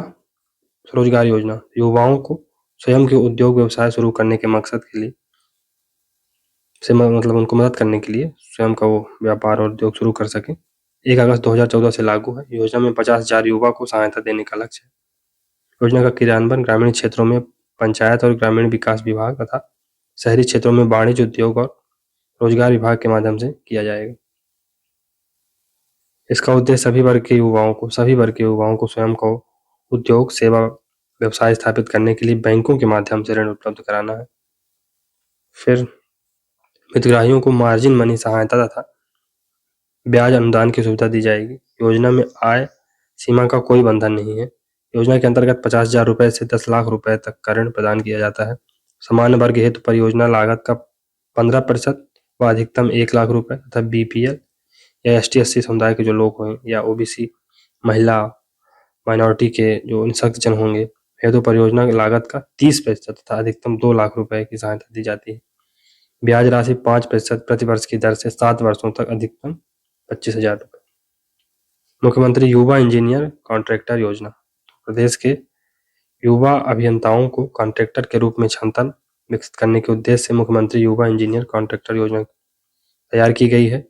स्वरोजगार योजना, युवाओं को स्वयं के उद्योग व्यवसाय शुरू करने के मकसद के लिए मतलब उनको मदद करने के लिए स्वयं का वो व्यापार और उद्योग शुरू कर सके। 1 अगस्त 2014 से लागू है। योजना में 50,000 युवा को सहायता देने का लक्ष्य है। योजना का क्रियान्वयन ग्रामीण क्षेत्रों में पंचायत और ग्रामीण विकास विभाग तथा शहरी क्षेत्रों में वाणिज्य, उद्योग और रोजगार विभाग के माध्यम से किया जाएगा। इसका उद्देश्य सभी वर्ग के युवाओं को स्वयं को उद्योग, सेवा, व्यवसाय स्थापित करने के लिए बैंकों के माध्यम से ऋण उपलब्ध कराना है। फिर हितग्राहियों को मार्जिन मनी सहायता तथा ब्याज अनुदान की सुविधा दी जाएगी। योजना में आय सीमा का कोई बंधन नहीं है। योजना के अंतर्गत 50,000 रुपए से 10 लाख रुपए तक का ऋण प्रदान किया जाता है। सामान्य वर्ग हेतु परियोजना लागत का 15% व अधिकतम 1 लाख रुपए तथा बीपीएल या ST/SC समुदाय के जो लोग हैं या ओबीसी, महिला, माइनॉरिटी के जो निःशक्त जन होंगे हेतु परियोजना की लागत का 30% तथा अधिकतम 2 लाख रुपए की सहायता दी जाती है। ब्याज राशि 5% प्रति वर्ष की दर से 7 वर्षों तक अधिकतम 25,000 रुपए। मुख्यमंत्री युवा इंजीनियर कॉन्ट्रैक्टर योजना। प्रदेश के युवा अभियंताओं को कॉन्ट्रैक्टर के रूप में क्षमता विकसित करने के उद्देश्य से मुख्यमंत्री युवा इंजीनियर कॉन्ट्रैक्टर योजना तैयार की गई है।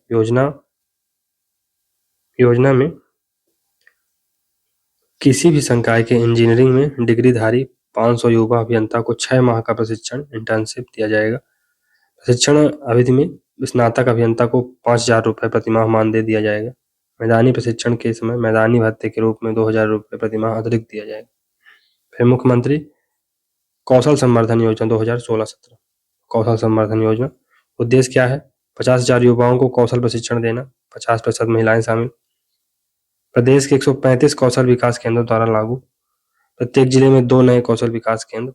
योजना में किसी भी संकाय के इंजीनियरिंग में डिग्रीधारी 500 युवा अभियंता को 6 माह का प्रशिक्षण इंटर्नशिप दिया जाएगा। प्रशिक्षण अवधि में स्नातक अभियंता को 5,000 रुपए प्रतिमाह मानदेय दिया जाएगा। मैदानी प्रशिक्षण के समय मैदानी भत्ते के रूप में 2,000 रुपए प्रतिमाह अतिरिक्त दिया जाएगा। फिर मुख्यमंत्री कौशल संवर्धन योजना 2016-17। कौशल संवर्धन योजना उद्देश्य क्या है? 50,000 युवाओं को कौशल प्रशिक्षण देना, 50% महिलाएं शामिल। प्रदेश के 135 कौशल विकास केंद्रों द्वारा लागू। प्रत्येक जिले में 2 नए कौशल विकास केंद्र।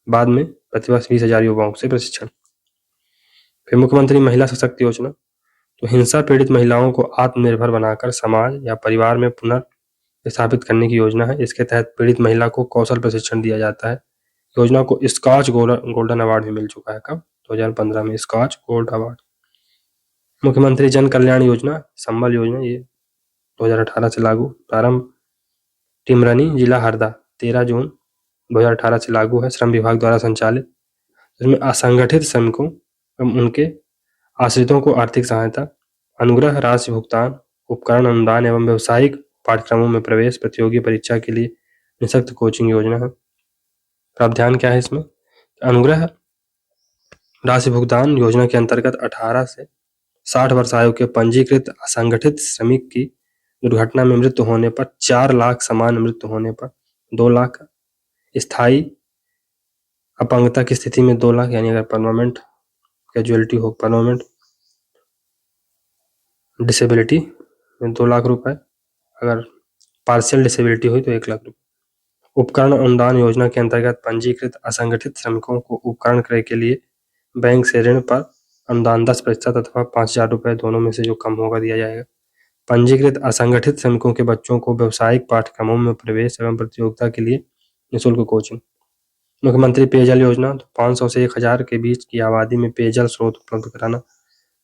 बाद में प्रतिवर्ष 20,000 युवाओं से प्रशिक्षण। फिर मुख्यमंत्री महिला सशक्ति योजना तो हिंसा पीड़ित महिलाओं को आत्मनिर्भर बनाकर समाज या परिवार में पुनर्स्थापित करने की योजना है। इसके तहत पीड़ित महिला को कौशल प्रशिक्षण दिया जाता है। योजना को स्कॉच गोल्डन अवार्ड भी मिल चुका है। कब? 2015 में स्कॉच गोल्ड अवार्ड। मुख्यमंत्री जन कल्याण योजना संबल योजना ये 2018 से लागू। प्रारंभ टिमरनी जिला हरदा 13 जून 2018 से लागू है। श्रम विभाग द्वारा संचालित। इसमें असंगठित श्रमिकों एवं उनके आश्रितों को आर्थिक सहायता, अनुग्रह राशि भुगतान, उपकरण अनुदान एवं व्यावसायिक पाठ्यक्रमों में प्रवेश, प्रतियोगी परीक्षा के लिए निःशक्त कोचिंग योजना है। प्रावधान क्या है इसमें? अनुग्रह राशि भुगतान योजना के अंतर्गत 18 से 60 वर्ष आयु के पंजीकृत असंगठित श्रमिक की दुर्घटना में मृत्यु होने पर 4 लाख, सामान्य मृत्यु होने पर 2 लाख, स्थायी अपंगता की स्थिति में 2 लाख, यानी अगर परमानेंट कैजुअलिटी हो, परमानेंट डिसेबिलिटी में 2 लाख रुपए, अगर पार्शियल डिसेबिलिटी हुई तो 1 लाख रुपए। उपकरण अनुदान योजना के अंतर्गत पंजीकृत असंगठित श्रमिकों को उपकरण क्रय के लिए बैंक से ऋण पर अनुदान 10% अथवा 5,000 रुपए दोनों में से जो कम होगा दिया जाएगा। पंजीकृत असंगठित श्रमिकों के बच्चों को व्यावसायिक पाठ्यक्रमों में प्रवेश एवं प्रतियोगिता के लिए निःशुल्क कोचिंग। मुख्यमंत्री पेयजल योजना तो 500 से 1,000 के बीच की आबादी में पेयजल स्रोत उपलब्ध कराना।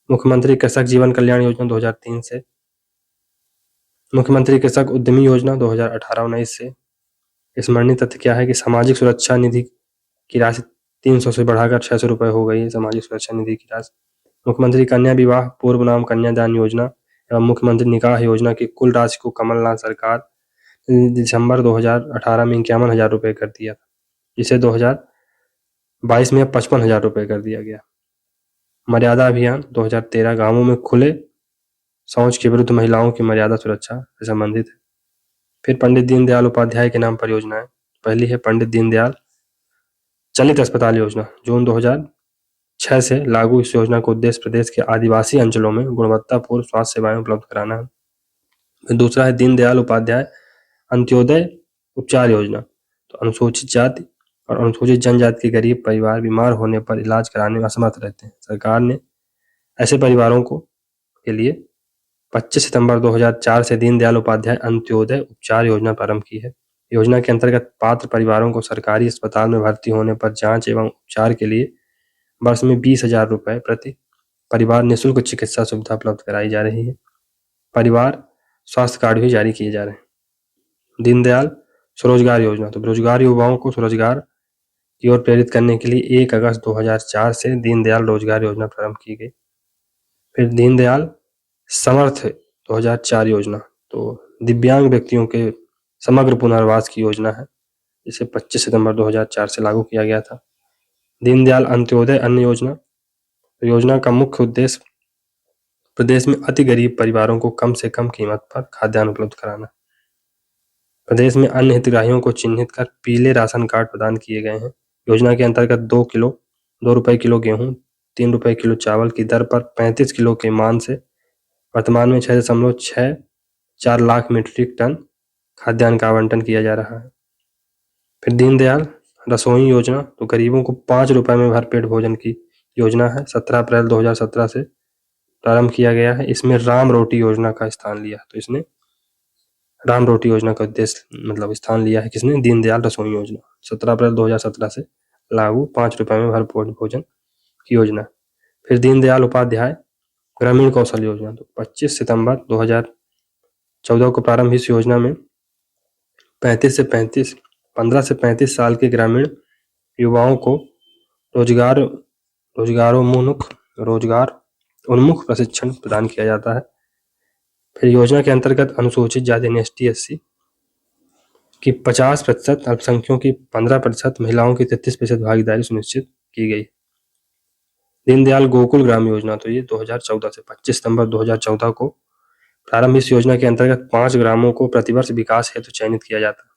मुख्यमंत्री कृषक जीवन कल्याण योजना 2003 से। मुख्यमंत्री कृषक उद्यमी योजना 2018-19 से। स्मरणीय तथ्य क्या है कि सामाजिक सुरक्षा निधि की राशि 300 से बढ़ाकर 600 रुपए हो गई है। सामाजिक सुरक्षा निधि की राशि। मुख्यमंत्री कन्या विवाह पूर्व नाम कन्यादान योजना एवं मुख्यमंत्री निकाह योजना की कुल राशि को कमलनाथ सरकार दिसंबर 2018 में 51,000 रुपए कर दिया था, जिसे 2022 में 55,000 रुपए कर दिया गया। मर्यादा अभियान 2013 गांवों में खुले शौच के विरुद्ध महिलाओं की मर्यादा सुरक्षा से संबंधित है। फिर पंडित दीनदयाल उपाध्याय के नाम पर योजनाएं। पहली है पंडित दीनदयाल चलित अस्पताल योजना, जून 2006 से लागू। इस योजना का उद्देश्य प्रदेश के आदिवासी अंचलों में गुणवत्तापूर्ण स्वास्थ्य सेवाएं उपलब्ध कराना है। फिर दूसरा है दीनदयाल उपाध्याय अंत्योदय उपचार योजना, तो अनुसूचित जाति और अनुसूचित जनजाति के गरीब परिवार बीमार होने पर इलाज कराने में असमर्थ रहते हैं। सरकार ने ऐसे परिवारों के लिए 25 सितंबर 2004 से दीनदयाल उपाध्याय अंत्योदय उपचार योजना प्रारंभ की है। योजना के अंतर्गत पात्र परिवारों को सरकारी अस्पताल में भर्ती होने पर जांच एवं उपचार के लिए वर्ष में 20,000 रुपए प्रति परिवार निःशुल्क चिकित्सा सुविधा उपलब्ध कराई जा रही है। परिवार स्वास्थ्य कार्ड भी जारी किए जा रहे हैं। दीनदयाल स्वरोजगार योजना, तो बेरोजगार युवाओं को स्वरोजगार की ओर प्रेरित करने के लिए 1 अगस्त 2004 से दीनदयाल रोजगार योजना प्रारंभ की गई। फिर दीनदयाल समर्थ 2004 योजना, तो दिव्यांग व्यक्तियों के समग्र पुनर्वास की योजना है, जिसे 25 सितंबर 2004 से लागू किया गया था। दीनदयाल अंत्योदय अन्न योजना, योजना का मुख्य उद्देश्य प्रदेश में अति गरीब परिवारों को कम से कम कीमत पर खाद्यान्न उपलब्ध कराना। प्रदेश में अन्य हितग्राहियों को चिन्हित कर पीले राशन कार्ड प्रदान किए गए हैं। योजना के अंतर्गत 2 रुपए किलो गेहूं, ₹3 किलो चावल की दर पर 35 किलो के मान से वर्तमान में 6.64 लाख मीट्रिक टन खाद्यान्न का आवंटन किया जा रहा है। फिर दीनदयाल रसोई योजना, तो गरीबों को ₹5 में भरपेट भोजन की योजना है। 17 अप्रैल 2017 से प्रारंभ किया गया है। इसमें राम रोटी योजना का स्थान लिया, तो इसने राम रोटी योजना का उद्देश्य मतलब स्थान लिया है किसने? दीनदयाल रसोई योजना। 17 अप्रैल 2017 से लागू ₹5 में भरपेट भोजन की योजना। फिर दीनदयाल उपाध्याय ग्रामीण कौशल योजना, तो 25 सितंबर 2014 को प्रारंभ इस योजना में 15 से 35 साल के ग्रामीण युवाओं को रोजगार उन्मुख प्रशिक्षण प्रदान किया जाता है। फिर योजना के अंतर्गत अनुसूचित जाति ST/SC की 50%, अल्पसंख्यकों की 15%, महिलाओं की 33% भागीदारी सुनिश्चित की गई। दीनदयाल गोकुल ग्राम योजना, तो ये 2014 से 25 सितंबर 2014 को प्रारंभ इस योजना के अंतर्गत 5 ग्रामों को प्रतिवर्ष विकास हेतु चयनित किया जाता है।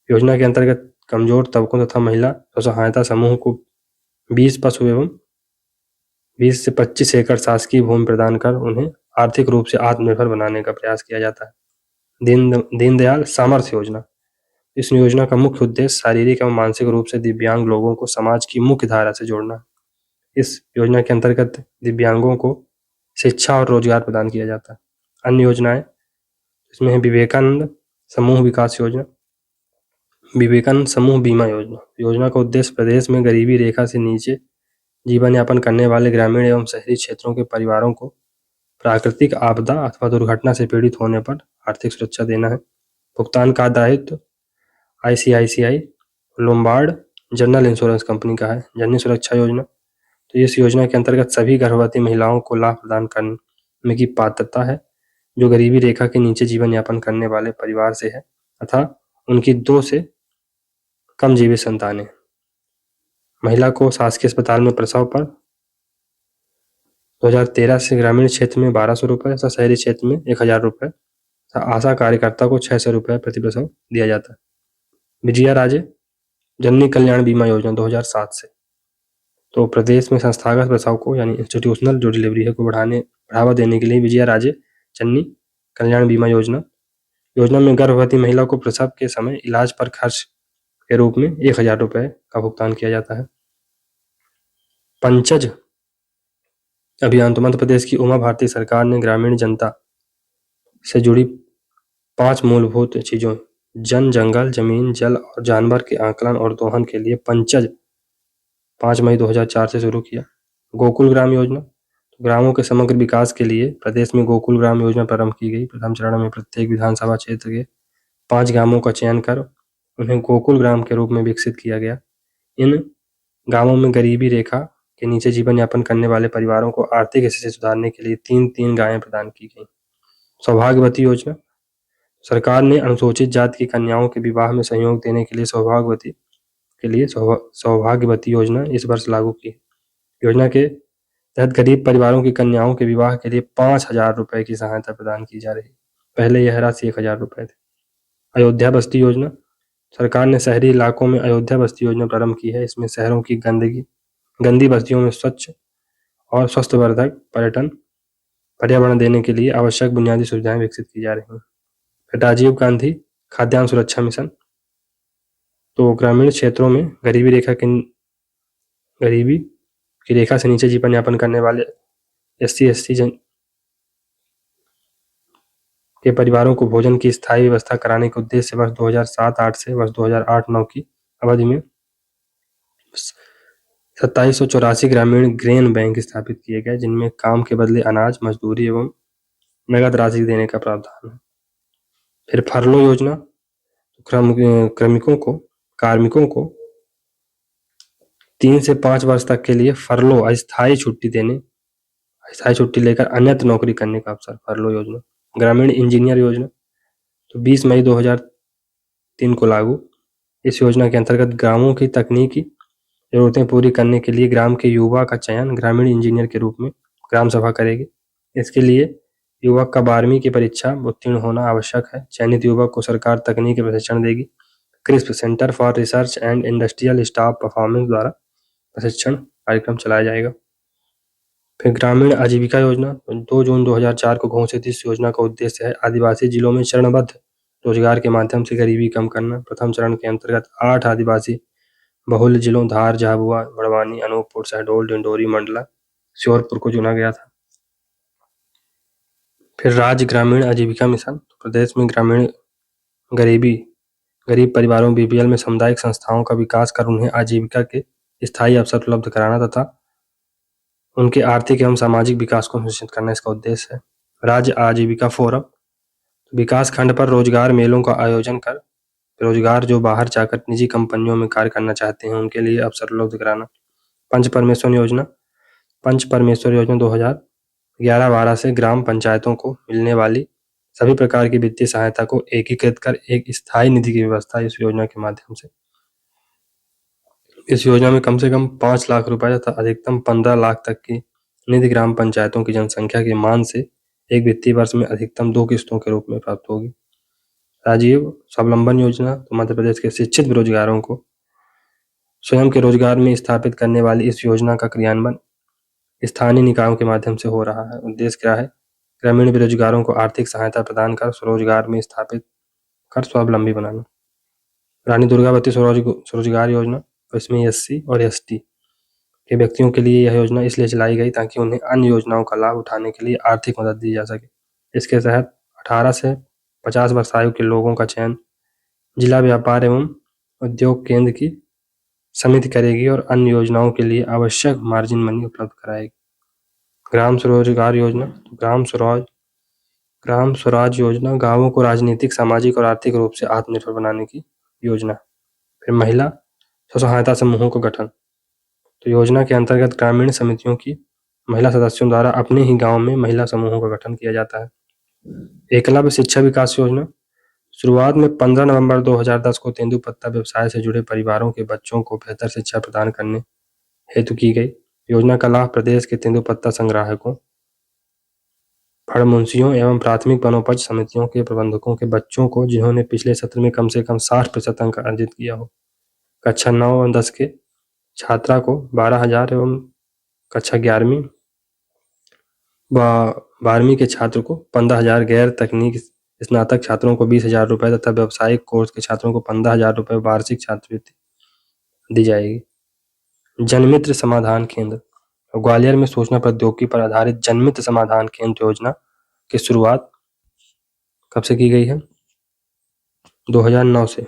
योजना के अंतर्गत कमजोर तबकों तथा महिला स्वसहायता समूह को 20 पशु एवं 20 से 25 एकड़ शासकीय भूमि प्रदान कर उन्हें आर्थिक रूप से आत्मनिर्भर बनाने का प्रयास किया जाता है। दीनदयाल सामर्थ्य योजना, इस योजना का मुख्य उद्देश्य शारीरिक एवं मानसिक रूप से दिव्यांग लोगों को समाज की मुख्य धारा से जोड़ना है। इस योजना के अंतर्गत दिव्यांगों को शिक्षा और रोजगार प्रदान किया जाता है। अन्य योजनाएं इसमें है विवेकानंद समूह विकास योजना, विवेकानंद समूह बीमा योजना। योजना का उद्देश्य प्रदेश में गरीबी रेखा से नीचे जीवन यापन करने वाले ग्रामीण एवं शहरी क्षेत्रों के परिवारों को प्राकृतिक आपदा अथवा दुर्घटना से पीड़ित होने पर आर्थिक सुरक्षा देना है। भुगतान का दायित्व ICICI Lombard general insurance company का है। जननी सुरक्षा योजना, तो इस योजना के अंतर्गत सभी गर्भवती महिलाओं को लाभ प्रदान करने की पात्रता है जो गरीबी रेखा के नीचे जीवन यापन करने वाले परिवार से है तथा उनकी 2 से कम जीवित संतानें। महिला को शासकीय अस्पताल में प्रसव पर 2013 से ग्रामीण क्षेत्र में ₹1200 तथा शहरी क्षेत्र में ₹1000 तथा आशा कार्यकर्ता को ₹600 प्रति प्रसव दिया जाता है। विजया राजे जननी कल्याण बीमा योजना 2007 से, तो प्रदेश में संस्थागत प्रसव को यानी इंस्टीट्यूशनल जो डिलीवरी है को बढ़ावा देने के लिए विजया राजे जननी कल्याण बीमा योजना में गर्भवती महिला को प्रसव के समय इलाज पर खर्च के रूप में ₹1000 का भुगतान किया जाता है। पंचज अभियान, तो मध्य प्रदेश की उमा भारती सरकार ने ग्रामीण जनता से जुड़ी 5 मूलभूत चीजों जंगल, जमीन, जल और जानवर के आकलन और दोहन के लिए पंचज 5 मई 2004 से शुरू किया। गोकुल ग्राम योजना, तो ग्रामों के समग्र विकास के लिए प्रदेश में गोकुल ग्राम योजना प्रारंभ की गई। प्रथम चरण में प्रत्येक विधानसभा क्षेत्र के 5 ग्रामों का चयन कर उन्हें गोकुल ग्राम के रूप में विकसित किया गया। इन गांवों में गरीबी रेखा के नीचे जीवन यापन करने वाले परिवारों को आर्थिक स्थिति सुधारने के लिए 3 गायें प्रदान की गई। सौभाग्यवती योजना, सरकार ने अनुसूचित जाति की कन्याओं के विवाह में सहयोग देने के लिए सौभाग्यवती योजना इस वर्ष लागू की। योजना के तहत गरीब परिवारों की कन्याओं के विवाह के लिए ₹5000 की सहायता प्रदान की जा रही। पहले यह राशि ₹1000 थी। अयोध्या बस्ती योजना, सरकार ने शहरी इलाकों में अयोध्या बस्ती योजना प्रारंभ की है। इसमें शहरों की गंदी बस्तियों में स्वच्छ और स्वास्थ्यवर्धक पर्यावरण देने के लिए आवश्यक बुनियादी सुविधाएं विकसित की जा रही हैं। फिर राजीव गांधी खाद्यान्न सुरक्षा मिशन, तो ग्रामीण क्षेत्रों में गरीबी की रेखा से नीचे जीवन यापन करने वाले SC/ST के परिवारों को भोजन की स्थायी व्यवस्था कराने के उद्देश्य से वर्ष 2007-8 से वर्ष 2008-9 की अवधि में 2784 ग्रामीण ग्रेन बैंक स्थापित किए गए जिनमें काम के बदले अनाज, मजदूरी एवं नगद राशि देने का प्रावधान है। फिर फरलो योजना, कार्मिकों को 3 से 5 वर्ष तक के लिए फरलो अस्थायी छुट्टी लेकर अन्यत्र नौकरी करने का अवसर, फरलो योजना। ग्रामीण इंजीनियर योजना, तो 20 मई 2003 को लागू। इस योजना के अंतर्गत ग्रामों की तकनीकी जरूरतें पूरी करने के लिए ग्राम के युवा का चयन ग्रामीण इंजीनियर के रूप में ग्राम सभा करेगी। इसके लिए युवक का 12वीं की परीक्षा उत्तीर्ण होना आवश्यक है। चयनित युवक को सरकार तकनीकी प्रशिक्षण देगी। Crisp centre for research and industrial staff performance द्वारा प्रशिक्षण कार्यक्रम चलाया जाएगा। फिर ग्रामीण आजीविका योजना 2 जून 2004 को घोषित। इस योजना का उद्देश्य है आदिवासी जिलों में चरणबद्ध रोजगार के माध्यम से गरीबी कम करना। प्रथम चरण के अंतर्गत 8 आदिवासी बहुल्य जिलों धार, झाबुआ, बड़वानी, अनूपपुर, शहडोल, डिंडोरी, मंडला, श्योरपुर को चुना गया था। फिर राज्य ग्रामीण आजीविका मिशन प्रदेश में ग्रामीण गरीब परिवारों बीपीएल में सामुदायिक संस्थाओं का विकास कर उन्हें आजीविका के स्थायी अवसर उपलब्ध कराना तथा उनके आर्थिक एवं सामाजिक विकास को सुनिश्चित करना इसका उद्देश्य है। राज्य आजीविका फोरम विकास खंड पर रोजगार मेलों का आयोजन कर रोजगार जो बाहर जाकर निजी कंपनियों में कार्य करना चाहते हैं उनके लिए अवसर उपलब्ध कराना। पंच परमेश्वर योजना 2011-12 से ग्राम पंचायतों को मिलने वाली सभी प्रकार की वित्तीय सहायता को एकीकृत कर एक स्थायी निधि की व्यवस्था इस योजना के माध्यम से। इस योजना में कम से कम 5 लाख रुपए तथा अधिकतम 15 लाख तक की निधि ग्राम पंचायतों की जनसंख्या के मान से एक वित्तीय वर्ष में अधिकतम 2 किस्तों के रूप में प्राप्त होगी। राजीव स्वावलंबन योजना तो मध्य प्रदेश के शिक्षित बेरोजगारों को स्वयं के रोजगार में स्थापित करने वाली इस योजना का क्रियान्वयन स्थानीय निकायों के माध्यम से हो रहा है। उद्देश्य क्या है? ग्रामीण बेरोजगारों को आर्थिक सहायता प्रदान कर स्वरोजगार में स्थापित कर स्वावलंबी बनाना। रानी दुर्गावती स्वरोजगार योजना तो इसमें एससी और एसटी के व्यक्तियों के लिए यह योजना इसलिए चलाई गई ताकि उन्हें अन्य योजनाओं का लाभ उठाने के लिए आर्थिक मदद दी जा सके। इसके तहत 18 से 50 वर्ष आयु के लोगों का चयन जिला व्यापार एवं उद्योग केंद्र की समिति करेगी और अन्य योजनाओं के लिए आवश्यक मार्जिन मनी उपलब्ध कराएगी। ग्राम स्वरोजगार योजना ग्राम स्वराज योजना गांवों को राजनीतिक, सामाजिक और आर्थिक रूप से आत्मनिर्भर बनाने की योजना। फिर महिला स्व सहायता समूहों का गठन तो योजना के अंतर्गत ग्रामीण समितियों की महिला सदस्यों द्वारा अपने ही गांव में महिला समूहों का गठन किया जाता है। एकलव्य शिक्षा विकास योजना शुरुआत में 15 नवंबर 2010 को तेंदुपत्ता व्यवसाय से जुड़े परिवारों के बच्चों को बेहतर शिक्षा प्रदान करने हेतु की गई। योजना का लाभ प्रदेश के तेंदुपत्ता संग्राहकों, फड़मुंशियों एवं प्राथमिक वनोपज समितियों के प्रबंधकों के बच्चों को जिन्होंने पिछले सत्र में कम से कम 60% अंक अर्जित किया हो। कक्षा 9 और 10 के छात्रा को 12,000 एवं कक्षा 11वीं व 12वीं के छात्र को 15,000, गैर तकनीक स्नातक छात्रों को 20,000 रुपए तथा व्यावसायिक कोर्स के छात्रों को 15,000 रुपए वार्षिक छात्रवृत्ति दी जाएगी। जनमित्र समाधान केंद्र ग्वालियर में सूचना प्रौद्योगिकी पर आधारित जनमित्र समाधान केंद्र योजना की शुरुआत कब से की गई है? 2009 से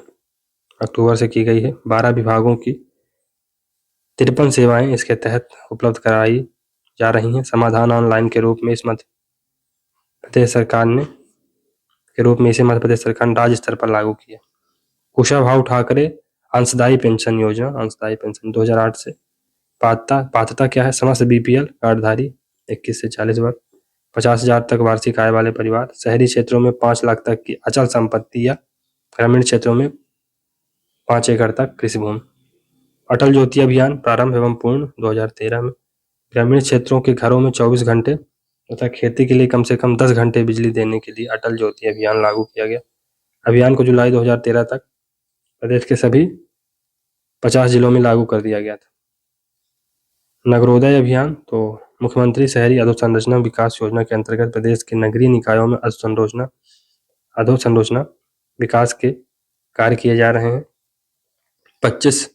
अक्टूबर से की गई है। 12 विभागों की 53 सेवाएं इसके तहत उपलब्ध कराई जा रही हैं। समाधान ऑनलाइन के रूप में इसे मध्य प्रदेश सरकार ने राज्य स्तर पर लागू किया। कुशाभाऊ ठाकरे अंशदायी पेंशन योजना 2008 से पात्रता क्या है? समस्त बीपीएल कार्डधारी 21 से 40 वर्ष, 50,000 तक वार्षिक आय वाले परिवार, शहरी क्षेत्रों में 5 लाख तक की अचल संपत्ति या ग्रामीण क्षेत्रों में 5 एकड़ तक कृषि भूमि। अटल ज्योति अभियान प्रारंभ एवं पूर्ण 2013 में ग्रामीण क्षेत्रों के घरों में 24 घंटे तथा खेती के लिए कम से कम 10 घंटे बिजली देने के लिए अटल ज्योति अभियान लागू किया गया। अभियान को जुलाई 2013 तक प्रदेश के सभी 50 जिलों में लागू कर दिया गया था। नगरोदय अभियान तो मुख्यमंत्री शहरी अधोसंरचना विकास योजना के अंतर्गत प्रदेश के नगरीय निकायों में अधोसंरचना विकास के कार्य किए जा रहे हैं। 25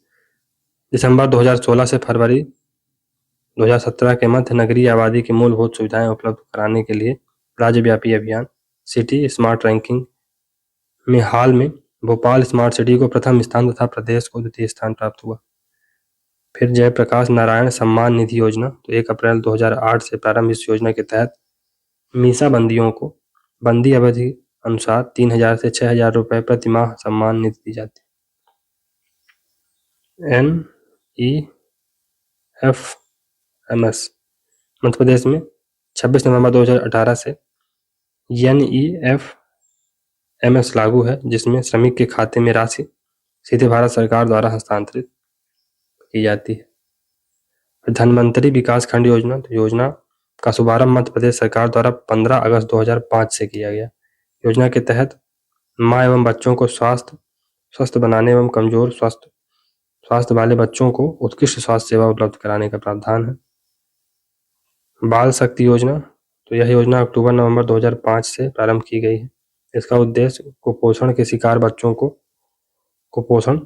दिसंबर 2016 से फरवरी 2017 के मध्य नगरीय आबादी की मूलभूत सुविधाएं उपलब्ध कराने के लिए राज्यव्यापी अभियान सिटी स्मार्ट रैंकिंग में हाल में भोपाल स्मार्ट सिटी को प्रथम स्थान तथा प्रदेश को द्वितीय स्थान प्राप्त हुआ। फिर जयप्रकाश नारायण सम्मान निधि योजना तो 1 अप्रैल 2008 से प्रारंभ। इस योजना के तहत मीसा बंदियों को बंदी अवधि अनुसार 3,000 से 6,000 रुपए प्रति माह सम्मान निधि दी जाती है। NEFMS मध्य प्रदेश में 26 नवंबर 2018 से NEFMS लागू है, जिसमें श्रमिक के खाते में राशि सीधे भारत सरकार द्वारा हस्तांतरित की जाती है। धन्वंतरी विकास खंड योजना तो योजना का शुभारंभ मध्य प्रदेश सरकार द्वारा 15 अगस्त 2005 से किया गया। योजना के तहत मां एवं बच्चों को स्वस्थ बनाने एवं कमजोर स्वास्थ्य वाले बच्चों को उत्कृष्ट स्वास्थ्य सेवा उपलब्ध कराने का प्रावधान है। बाल शक्ति योजना, तो यह योजना अक्टूबर-नवंबर 2005 से प्रारंभ की गई है। इसका उद्देश्य कुपोषण के शिकार बच्चों को कुपोषण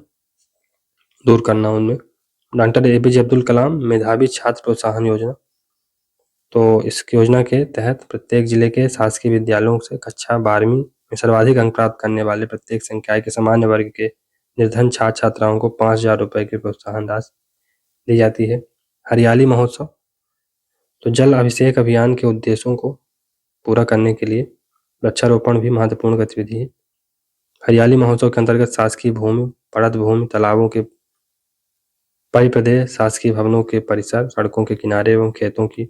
दूर करना उनमें। डॉक्टर एपीजे अब्दुल कलाम मेधावी छात्र प्रोत्साहन योजना, तो इस योजना के तहत प्रत्येक जिले के शासकीय विद्यालयों से कक्षा 12वीं में सर्वाधिक अंक प्राप्त करने वाले प्रत्येक संकाय के सामान्य वर्ग के निर्धन छात्र छात्राओं को 5,000 रुपए की प्रोत्साहन राशि दी जाती है। हरियाली महोत्सव, तो जल अभिषेक अभियान के उद्देश्यों को पूरा करने के लिए वृक्षारोपण भी महत्वपूर्ण गतिविधि है। हरियाली महोत्सव के अंतर्गत शासकीय भूमि, पड़त भूमि, तालाबों के परिप्रदेश, शासकीय भवनों के परिसर, सड़कों के किनारे एवं खेतों की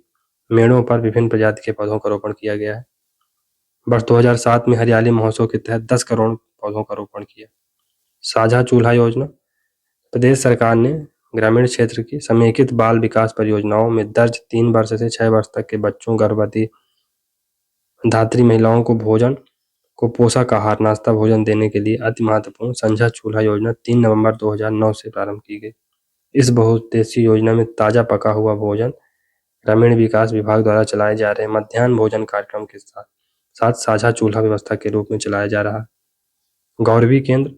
मेड़ों पर विभिन्न प्रजाति के पौधों का रोपण किया गया है। वर्ष 2007 में हरियाली महोत्सव के तहत 10 करोड़ पौधों का रोपण किया। साझा चूल्हा योजना, प्रदेश सरकार ने ग्रामीण क्षेत्र की समेकित बाल विकास परियोजनाओं में दर्ज 3 वर्ष से 6 वर्ष तक के बच्चों, गर्भवती धात्री महिलाओं को भोजन को पोषक आहार, नाश्ता भोजन देने के लिए अति महत्वपूर्ण साझा चूल्हा योजना 3 नवंबर 2009 से प्रारंभ की गई। इस बहुउद्देशीय योजना में ताजा पका हुआ भोजन ग्रामीण विकास विभाग द्वारा चलाए जा रहे मध्याह्न भोजन कार्यक्रम के साथ साझा चूल्हा व्यवस्था के रूप में चलाया जा रहा है। गौरवी केंद्र,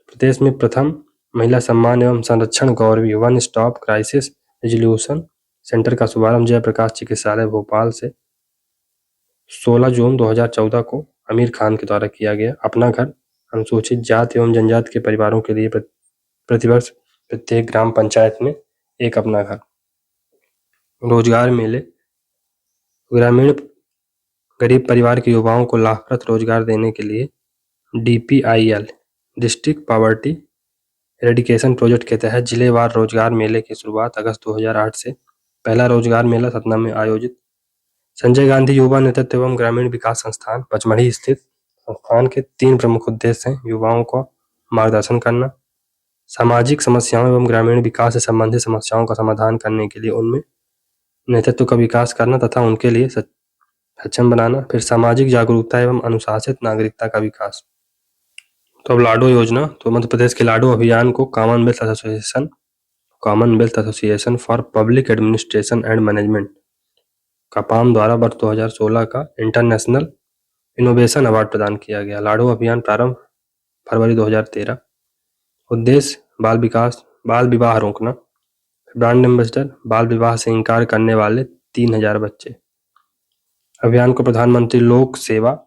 प्रदेश में प्रथम महिला सम्मान एवं संरक्षण Gauravi one stop crisis resolution centre का शुभारंभ जयप्रकाश चिकित्सालय भोपाल से 16 जून 2014 को आमिर खान के द्वारा किया गया। अपना घर, अनुसूचित जाति एवं जनजाति के परिवारों के लिए प्रतिवर्ष प्रत्येक ग्राम पंचायत में एक अपना घर। रोजगार मेले, ग्रामीण गरीब परिवार के युवाओं को लाभप्रद रोजगार देने के लिए DPIL district poverty eradication project के तहत जिलेवार रोजगार मेले की शुरुआत अगस्त 2008 से। पहला रोजगार मेला सतना में आयोजित। संजय गांधी युवा नेतृत्व एवं ग्रामीण विकास संस्थान पचमढ़ी स्थित संस्थान के 3 प्रमुख उद्देश्य हैं। युवाओं को मार्गदर्शन करना, सामाजिक समस्याओं एवं ग्रामीण विकास से संबंधित समस्याओं का समाधान करने के लिए उनमें नेतृत्व का विकास करना तथा उनके लिए सक्षम बनाना। फिर सामाजिक जागरूकता एवं अनुशासित नागरिकता का विकास। तो अब लाडो योजना, तो मध्य प्रदेश के लाडो अभियान को Commonwealth Association for Public Administration and Management CAPAM द्वारा वर्ष 2016 का इंटरनेशनल इनोवेशन अवार्ड प्रदान किया गया। लाडो अभियान प्रारंभ फरवरी 2013। उद्देश्य बाल विवाह रोकना। ब्रांड एम्बेसडर, बाल विवाह से इंकार करने वाले 3000 बच्चे। अभियान को प्रधानमंत्री लोक सेवा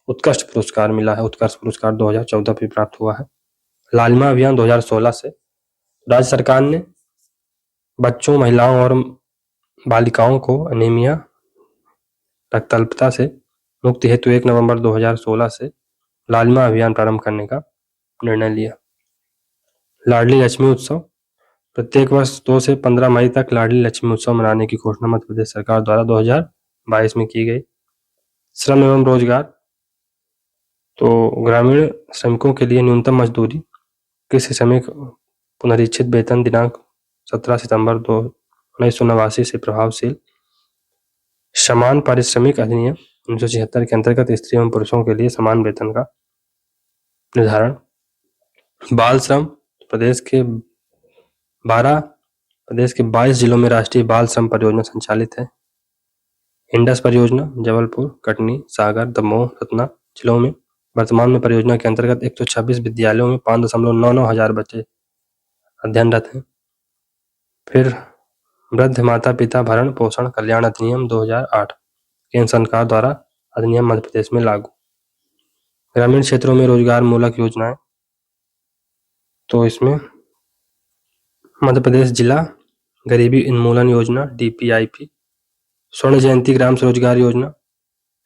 उत्कृष्ट पुरस्कार मिला है। उत्कृष्ट पुरस्कार 2014 भी प्राप्त हुआ है। लालिमा अभियान 2016 से राज्य सरकार ने बच्चों, महिलाओं और बालिकाओं को अनीमिया, रक्ताल्पता से मुक्ति हेतु 1 नवंबर 2016 से लालिमा अभियान प्रारंभ करने का निर्णय लिया। लाडली लक्ष्मी उत्सव, प्रत्येक वर्ष 2 से 15 मई तक लाडली लक्ष्मी उत्सव मनाने की घोषणा मध्य प्रदेश सरकार द्वारा 2022 में की गई। श्रम एवं रोजगार, तो ग्रामीण श्रमिकों के लिए न्यूनतम मजदूरी, कृषि श्रमिक पुनरीक्षित वेतन दिनांक 17 सितंबर 1989 से प्रभावशील। समान पारिश्रमिक अधिनियम 1976 के अंतर्गत स्त्री एवं पुरुषों के लिए समान वेतन का निर्धारण। बाल श्रम, प्रदेश के 22 जिलों में राष्ट्रीय बाल श्रम परियोजना संचालित है। इंडस परियोजना जबलपुर, कटनी, सागर, दमोह, सतना जिलों में। वर्तमान में परियोजना के अंतर्गत 126 विद्यालयों में 5.99 हजार बच्चे अध्ययनरत हैं। फिर वृद्ध माता पिता भरण पोषण कल्याण अधिनियम 2008 केंद्र सरकार द्वारा अधिनियम मध्य प्रदेश में लागू। ग्रामीण क्षेत्रों में रोजगार मूलक योजनाएं, तो इसमें मध्य प्रदेश जिला गरीबी उन्मूलन योजना DPIP, स्वर्ण जयंती ग्राम स्वरोजगार योजना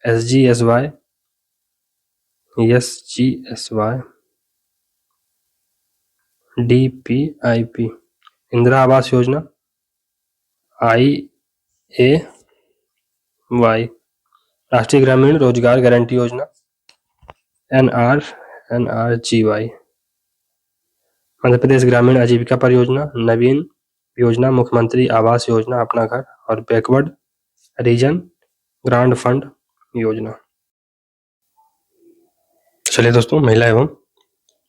SGSY, DPIP, Indira Awas Yojana IAY, राष्ट्रीय ग्रामीण रोजगार गारंटी योजना NRGY, मध्य प्रदेश ग्रामीण आजीविका परियोजना, नवीन योजना, मुख्यमंत्री आवास योजना, अपना घर और बैकवर्ड रीजन ग्रांट फंड योजना। चलिए दोस्तों, महिला एवं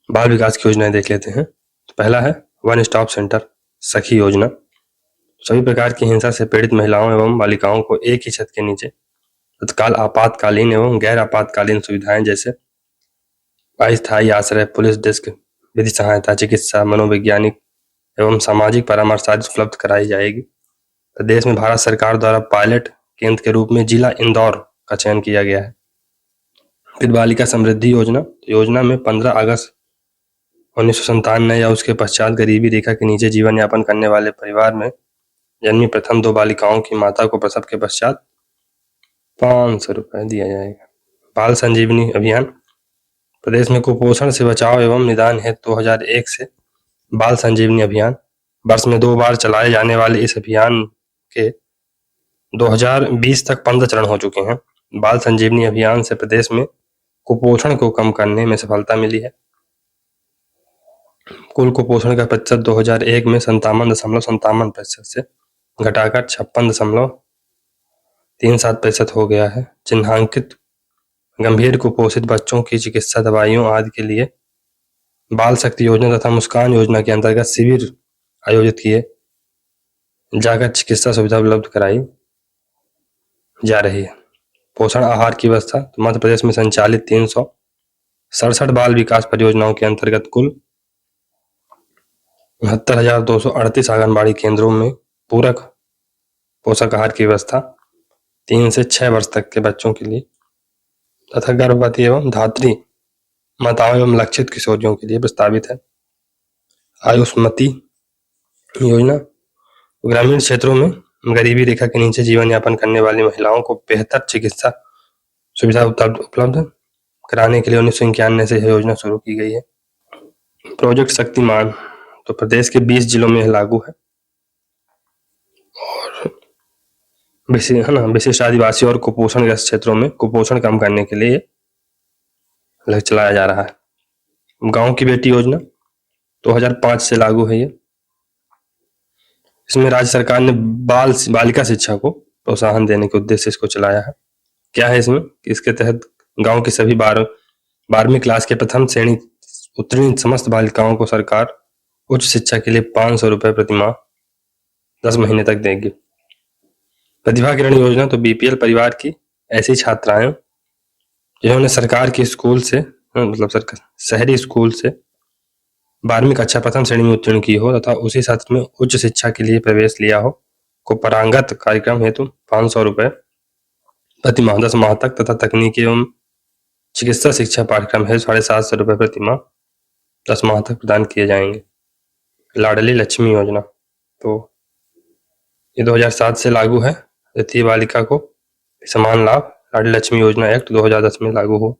बाल विकास की योजनाएं देख लेते हैं। तो पहला है वन स्टॉप सेंटर सखी योजना। सभी प्रकार की हिंसा से पीड़ित महिलाओं एवं बालिकाओं को एक ही छत के नीचे तत्काल आपातकालीन एवं गैर आपातकालीन सुविधाएं जैसे अस्थायी आश्रय, पुलिस डेस्क, विधि सहायता, चिकित्सा, मनोवैज्ञानिक एवं सामाजिक परामर्श आदि उपलब्ध कराई जाएगी। प्रदेश में भारत सरकार द्वारा पायलट केंद्र के रूप में जिला इंदौर का चयन किया गया है। फिर बालिका समृद्धि योजना में 15 अगस्त 1997 या उसके पश्चात गरीबी रेखा के नीचे जीवन यापन करने वाले परिवार में जन्मी प्रथम 2 बालिकाओं की माता को प्रसव के पश्चात 500 रुपए दिया जाएगा। बाल संजीवनी अभियान प्रदेश में कुपोषण से बचाव एवं निदान हेतु 2001 से बाल संजीवनी अभियान वर्ष में 2 बार चलाए जाने वाले इस अभियान के 2020 तक 15 चरण हो चुके हैं। बाल संजीवनी अभियान से प्रदेश में कुपोषण को कम करने में सफलता मिली है। कुल कुपोषण का प्रतिशत 2001 में 57.57% से घटाकर 56.37% हो गया है। चिन्हांकित गंभीर कुपोषित बच्चों की चिकित्सा, दवाइयों आदि के लिए बाल शक्ति योजना तथा मुस्कान योजना के अंतर्गत शिविर आयोजित किए जाकर चिकित्सा सुविधा उपलब्ध कराई जा रही है। पोषण आहार की व्यवस्था तो मध्य प्रदेश में संचालित 367 बाल विकास परियोजनाओं के अंतर्गत कुल 69,238 आंगनबाड़ी केंद्रों में पूरक पोषक आहार की व्यवस्था 3 से 6 वर्ष तक के बच्चों के लिए तथा गर्भवती एवं धात्री माताओं एवं लक्षित किशोरियों के लिए प्रस्तावित है। आयुष्मती योजना ग्रामीण क्षेत्रों में गरीबी रेखा के नीचे जीवन यापन करने वाली महिलाओं को बेहतर चिकित्सा सुविधा उपलब्ध कराने के लिए 1991 से यह योजना शुरू की गई है। प्रोजेक्ट शक्तिमान तो प्रदेश के 20 जिलों में लागू है और विशिष्ट आदिवासी और कुपोषणग्रस्त क्षेत्रों में कुपोषण कम करने के लिए चलाया जा रहा है। गांव की बेटी योजना 2005 से लागू है। ये इसमें राज्य सरकार ने बालिका शिक्षा को प्रोत्साहन देने के उद्देश्य से इसको चलाया है। क्या है इसमें कि इसके तहत गांव की सभी 12वीं क्लास के प्रथम श्रेणी उत्तीर्ण समस्त बालिकाओं को सरकार उच्च शिक्षा के लिए 500 रुपए प्रति माह 10 महीने तक देगी। प्रतिभा किरण योजना तो बीपीएल परिवार की ऐसी छात्राएं जिन्होंने सरकार के स्कूल से शहरी स्कूल से 12वीं कक्षा प्रथम श्रेणी में उत्तीर्ण की हो तथा उसी सत्र में उच्च शिक्षा के लिए प्रवेश लिया हो को पारंगत कार्यक्रम हेतु 500 रुपए प्रति माह 10 माह तक तथा तकनीकी एवं चिकित्सा शिक्षा पाठ्यक्रम हेतु 750 रुपए प्रति माह 10 माह तक प्रदान किए जाएंगे। लाडली लक्ष्मी योजना तो ये 2007 से लागू है। तृतीय बालिका को समान लाभ लाडली लक्ष्मी योजना एक्ट 2010 में लागू हो।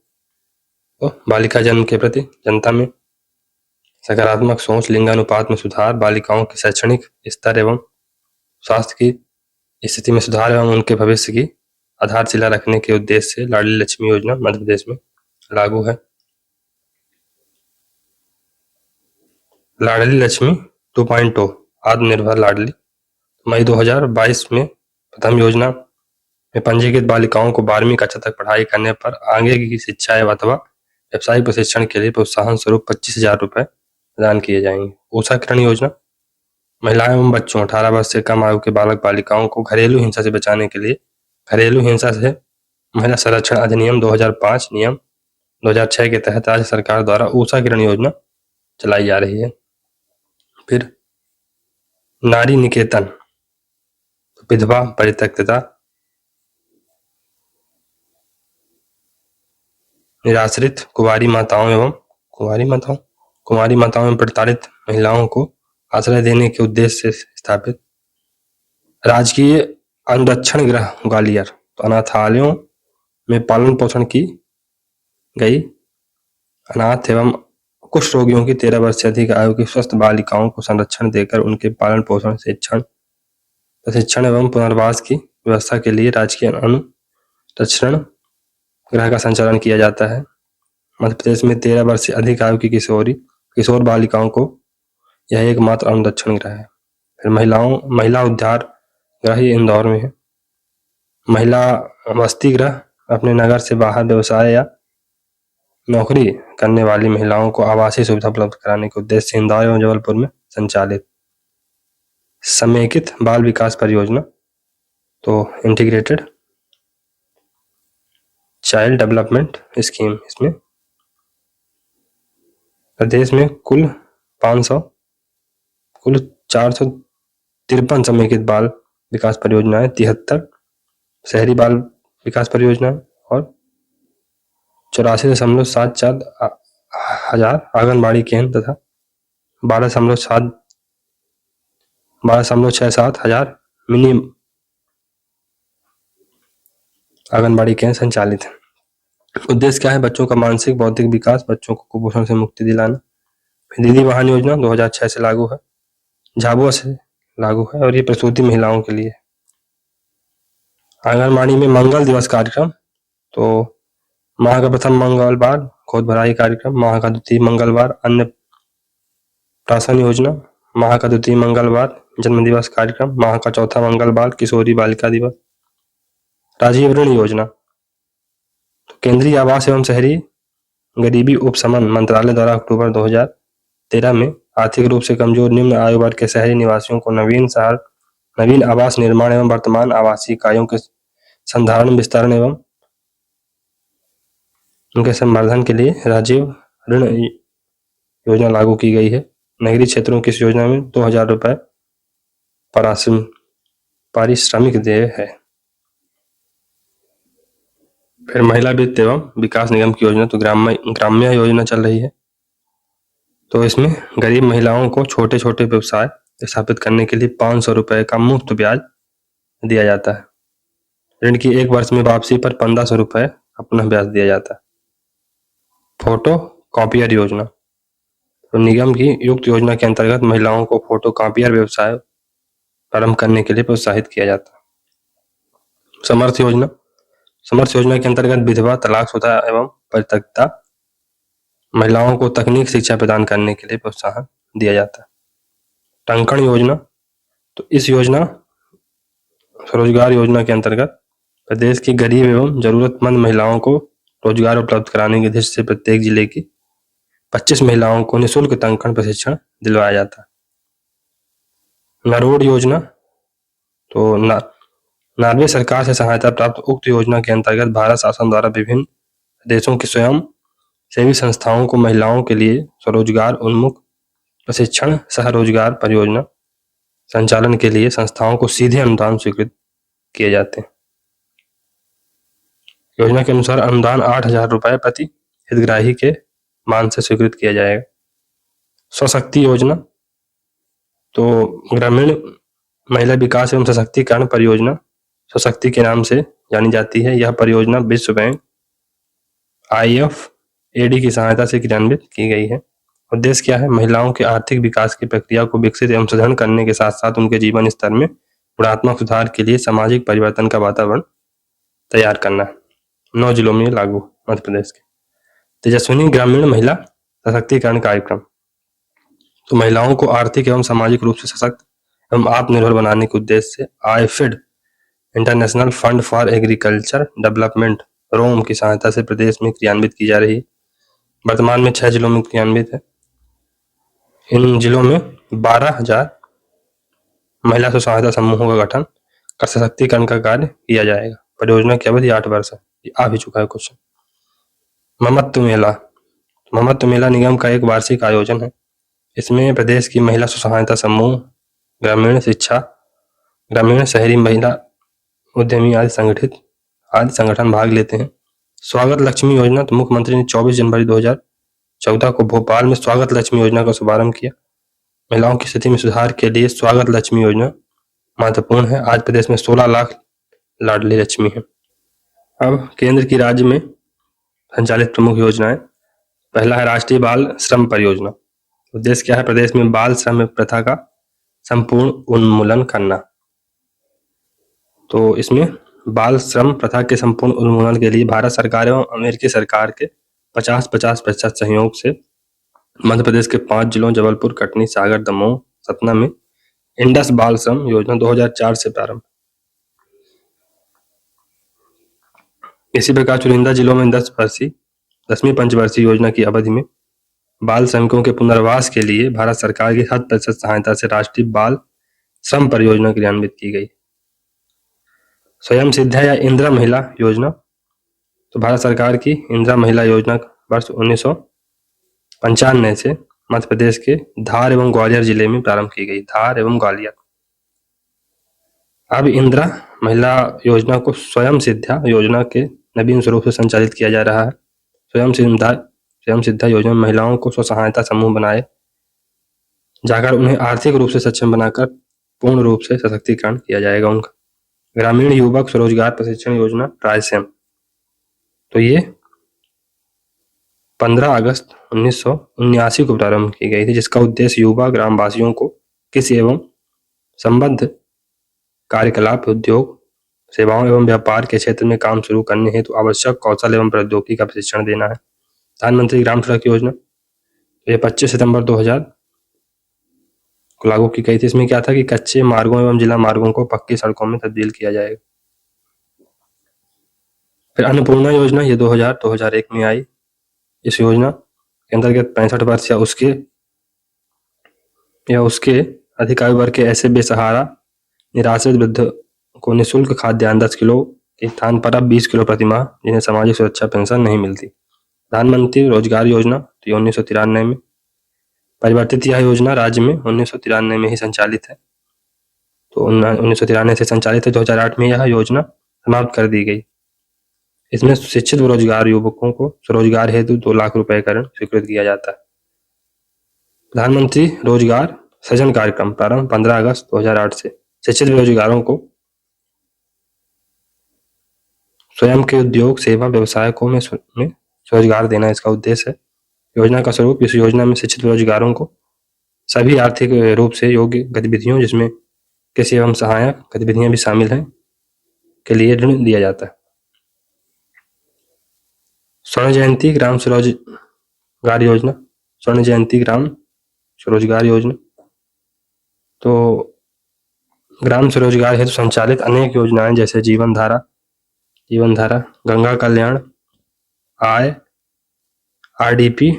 तो बालिका जन्म के प्रति जनता में सकारात्मक सोच, लिंगानुपात में सुधार, बालिकाओं के शैक्षणिक स्तर एवं स्वास्थ्य की स्थिति में सुधार एवं उनके भविष्य की आधारशिला रखने के उद्देश्य से लाडली लक्ष्मी योजना मध्य प्रदेश में लागू है। लाडली लक्ष्मी 2.0 आत्मनिर्भर लाडली मई 2022 में प्रथम योजना में पंजीकृत बालिकाओं को 12वीं कक्षा तक पढ़ाई करने पर आगे की शिक्षा अथवा व्यवसायिक प्रशिक्षण के लिए प्रोत्साहन स्वरूप 25,000 रुपए प्रदान किए जाएंगे। ऊषा किरण योजना महिलाएं एवं बच्चों 18 वर्ष से कम आयु के बालक बालिकाओं को घरेलू हिंसा से बचाने के लिए घरेलू हिंसा से महिला संरक्षण अधिनियम 2005 नियम 2006 के तहत राज्य सरकार द्वारा ऊषा किरण योजना चलाई जा रही है। फिर नारी निकेतन विधवा परित्यक्ता निराश्रित कुंवारी माताओं एवं प्रताड़ित महिलाओं को आश्रय देने के उद्देश्य से स्थापित राजकीय अनुरक्षण गृह ग्वालियर तो अनाथालयों में पालन पोषण की गई अनाथ एवं कुष्ठ रोगियों की 13 वर्ष से अधिक आयु की स्वस्थ बालिकाओं को संरक्षण देकर उनके पालन पोषण प्रशिक्षण एवं पुनर्वास की व्यवस्था के लिए राजकीय अनुरक्षण गृह का संचालन किया जाता है। मध्य प्रदेश में 13 वर्ष से अधिक आयु की किशोर बालिकाओं को यह एकमात्र अनुरक्षण गृह है। फिर महिला उद्धार गृह इंदौर में है। महिला वसति गृह अपने नगर से बाहर व्यवसाय या नौकरी करने वाली महिलाओं को आवासीय सुविधा उपलब्ध कराने के उद्देश्य से इंदौर एवं जबलपुर में संचालित। समेकित बाल विकास परियोजना, तो इंटीग्रेटेड चाइल्ड डेवलपमेंट स्कीम। इसमें प्रदेश में कुल 453 समेकित बाल विकास परियोजनाएं, 73 शहरी बाल विकास परियोजना और 84.74 हजार आंगनबाड़ी केंद्र तथा 12.67 हजार मिनी आंगनबाड़ी केंद्र संचालित है। उद्देश्य क्या है? बच्चों का मानसिक बौद्धिक विकास, बच्चों को कुपोषण से मुक्ति दिलाना। दीदी वाहन योजना 2006 से लागू है, झाबुआ से लागू है और ये प्रसूति महिलाओं के लिए। आंगनबाड़ी में मंगल दिवस कार्यक्रम, तो माह का प्रथम मंगलवार गोद भराई कार्यक्रम, माह का द्वितीय मंगलवार अन्नप्राशन योजना, माह का द्वितीय मंगलवार जन्म दिवस कार्यक्रम, माह का चौथा मंगलवार किशोरी बालिका दिवस। राजीव ऋण योजना, तो केंद्रीय आवास एवं शहरी गरीबी उपशमन मंत्रालय द्वारा अक्टूबर 2013 में आर्थिक रूप से कमजोर निम्न आय वर्ग के शहरी निवासियों को नवीन आवास निर्माण एवं वर्तमान आवासीय इकाइयों के संधारण, विस्तारण एवं उनके संवर्धन के लिए राजीव ऋण योजना लागू की गई है। नगरीय क्षेत्रों की इस योजना में 2000 रुपए पारिश्रमिक देय है। फिर महिला वित्त एवं विकास निगम की योजना, तो ग्राम्य योजना चल रही है। तो इसमें गरीब महिलाओं को छोटे छोटे व्यवसाय स्थापित करने के लिए 500 रुपए का मुफ्त ब्याज दिया जाता है। ऋण की 1 वर्ष में वापसी पर 1500 रुपए का पुनः ब्याज दिया जाता है। फोटो कॉपियर योजना, तो निगम की युक्त योजना के अंतर्गत महिलाओं को फोटो कॉपियर व्यवसाय प्रारंभ करने के लिए प्रोत्साहित किया जाता है। समर्थ योजना के अंतर्गत विधवा, तलाकशुदा एवं परित्यक्ता महिलाओं को तकनीक शिक्षा प्रदान करने के लिए प्रोत्साहन दिया जाता है। टंकण योजना, तो इस योजना स्वरोजगार योजना के अंतर्गत प्रदेश की गरीब एवं जरूरतमंद महिलाओं को रोजगार उपलब्ध कराने के उद्देश्य से प्रत्येक जिले की 25 महिलाओं को निःशुल्क टंकण प्रशिक्षण दिलवाया जाता है। नरोड योजना, तो नॉर्वे सरकार से सहायता प्राप्त उक्त योजना के अंतर्गत भारत शासन द्वारा विभिन्न देशों की स्वयं सेवी संस्थाओं को महिलाओं के लिए स्वरोजगार उन्मुख प्रशिक्षण सह रोजगार परियोजना संचालन के लिए संस्थाओं को सीधे अनुदान स्वीकृत किए जाते हैं। योजना के अनुसार अनुदान 8,000 रुपए प्रति हितग्राही के मान से स्वीकृत किया जाएगा। स्वशक्ति योजना, तो ग्रामीण महिला विकास एवं सशक्तिकरण परियोजना स्वशक्ति के नाम से जानी जाती है। यह परियोजना विश्व बैंक IFAD की सहायता से क्रियान्वित की गई है। उद्देश्य क्या है? महिलाओं के आर्थिक विकास की प्रक्रिया को विकसित एवं सुदृढ़ करने के साथ साथ उनके जीवन स्तर में गुणात्मक सुधार के लिए सामाजिक परिवर्तन का वातावरण तैयार करना। 9 जिलों में लागू मध्य प्रदेश के। तेजस्विनी ग्रामीण महिला सशक्तिकरण कार्यक्रम, तो महिलाओं को आर्थिक एवं सामाजिक रूप से सशक्त एवं आत्मनिर्भर बनाने के उद्देश्य से IFED International Fund for Agriculture Development Rome की सहायता से प्रदेश में क्रियान्वित की जा रही है। वर्तमान में 6 जिलों में क्रियान्वित है। इन जिलों में 12,000 महिला स्व सहायता समूहों का गठन कर सशक्तिकरण का कार्य किया जाएगा। परियोजना की अवधि 8 वर्ष है। आ भी चुका है क्वेश्चन। ममत्व मेला निगम का एक वार्षिक आयोजन है। इसमें प्रदेश की महिला स्व सहायता समूह, ग्रामीण शिक्षा, ग्रामीण शहरी महिला उद्यमी आदि संगठन भाग लेते हैं। स्वागत लक्ष्मी योजना, तो मुख्यमंत्री ने 24 जनवरी 2014 को भोपाल में स्वागत लक्ष्मी योजना का शुभारंभ किया। महिलाओं की स्थिति में सुधार के लिए स्वागत लक्ष्मी योजना महत्वपूर्ण है। आज प्रदेश में 16 लाख लाडली लक्ष्मी है। अब केंद्र की राज्य में संचालित प्रमुख योजनाएं। पहला है राष्ट्रीय बाल श्रम परियोजना। उद्देश्य क्या है? प्रदेश में बाल श्रम प्रथा का संपूर्ण उन्मूलन करना। तो इसमें बाल श्रम प्रथा के संपूर्ण उन्मूलन के लिए भारत सरकार एवं अमेरिकी सरकार के 50-50% सहयोग से मध्य प्रदेश के 5 जिलों जबलपुर, कटनी, सागर, दमोह, सतना में इंडस बाल श्रम योजना 2004 से प्रारंभ। इसी प्रकार चुनिंदा जिलों में 10वीं पंचवर्षीय योजना की अवधि में बाल श्रमिकों के पुनर्वास के लिए भारत सरकार की 100% सहायता से राष्ट्रीय बाल श्रम परियोजना क्रियान्वित की गई। स्वयं सिद्धा या इंदिरा महिला योजना, तो भारत सरकार की इंदिरा महिला योजना वर्ष 1995 से मध्य प्रदेश के धार एवं ग्वालियर जिले में प्रारंभ की गई। धार एवं ग्वालियर। अब इंदिरा महिला योजना को स्वयं सिद्धा योजना के नवीन स्वरूप से संचालित किया जा रहा है। स्वयं सिद्धा योजना में महिलाओं को स्व सहायता समूह बनाए जाकर उन्हें आर्थिक रूप से सक्षम बनाकर पूर्ण रूप से सशक्तिकरण किया जाएगा उनका। ग्रामीण युवक स्वरोजगार प्रशिक्षण योजना ट्राइसेम, तो ये 15 अगस्त 1979 को प्रारंभ की गई थी, जिसका उद्देश्य युवा ग्रामवासियों को कृषि एवं संबद्ध कार्यकलाप, उद्योग, सेवाओं एवं व्यापार के क्षेत्र में काम शुरू करने हेतु आवश्यक कौशल एवं प्रौद्योगिकी का प्रशिक्षण देना है। प्रधानमंत्री ग्राम सड़क योजना, ये 25 सितंबर 2000 को लागू की गई थी। इसमें क्या था कि कच्चे मार्गों एवं जिला मार्गों को पक्की सड़कों में तब्दील किया जाएगा। फिर अन्नपूर्णा योजना, ये 2001 में आई। इस योजना के अंतर्गत 65 वर्ष या उसके अधिक आयु वर्ग के ऐसे बेसहारा निराश्रित वृद्ध को निःशुल्क खाद्यान्न 10 किलो के स्थान पर अब 20 किलो प्रतिमाह, जिन्हें सामाजिक सुरक्षा पेंशन नहीं मिलती। प्रधानमंत्री रोजगार योजना, तो 1993 में परिवर्तित यह योजना राज्य में 1993 में ही संचालित है। तो 1993 से संचालित है। 2008 में यह योजना समाप्त कर दी गई। इसमें शिक्षित बेरोजगार युवकों को स्वरोजगार हेतु 2 लाख रुपए का ऋण स्वीकृत किया जाता है। प्रधानमंत्री रोजगार सृजन कार्यक्रम प्रारंभ 15 अगस्त 2008 से। शिक्षित बेरोजगारों को स्वयं के उद्योग, सेवा, व्यवसायकों में स्वरोजगार देना इसका उद्देश्य है। योजना का स्वरूप, इस योजना में शिक्षित बेरोजगारों को सभी आर्थिक रूप से योग्य गतिविधियों, जिसमें कृषि एवं सहायक गतिविधियां भी शामिल हैं, के लिए ऋण दिया जाता है। स्वर्ण जयंती ग्राम स्वरोजगार योजना, स्वर्ण जयंती ग्राम स्वरोजगार योजना, तो ग्राम स्वरोजगार हेतु संचालित अनेक योजनाएं जैसे जीवन धारा, गंगा कल्याण, आय, आरडीपी,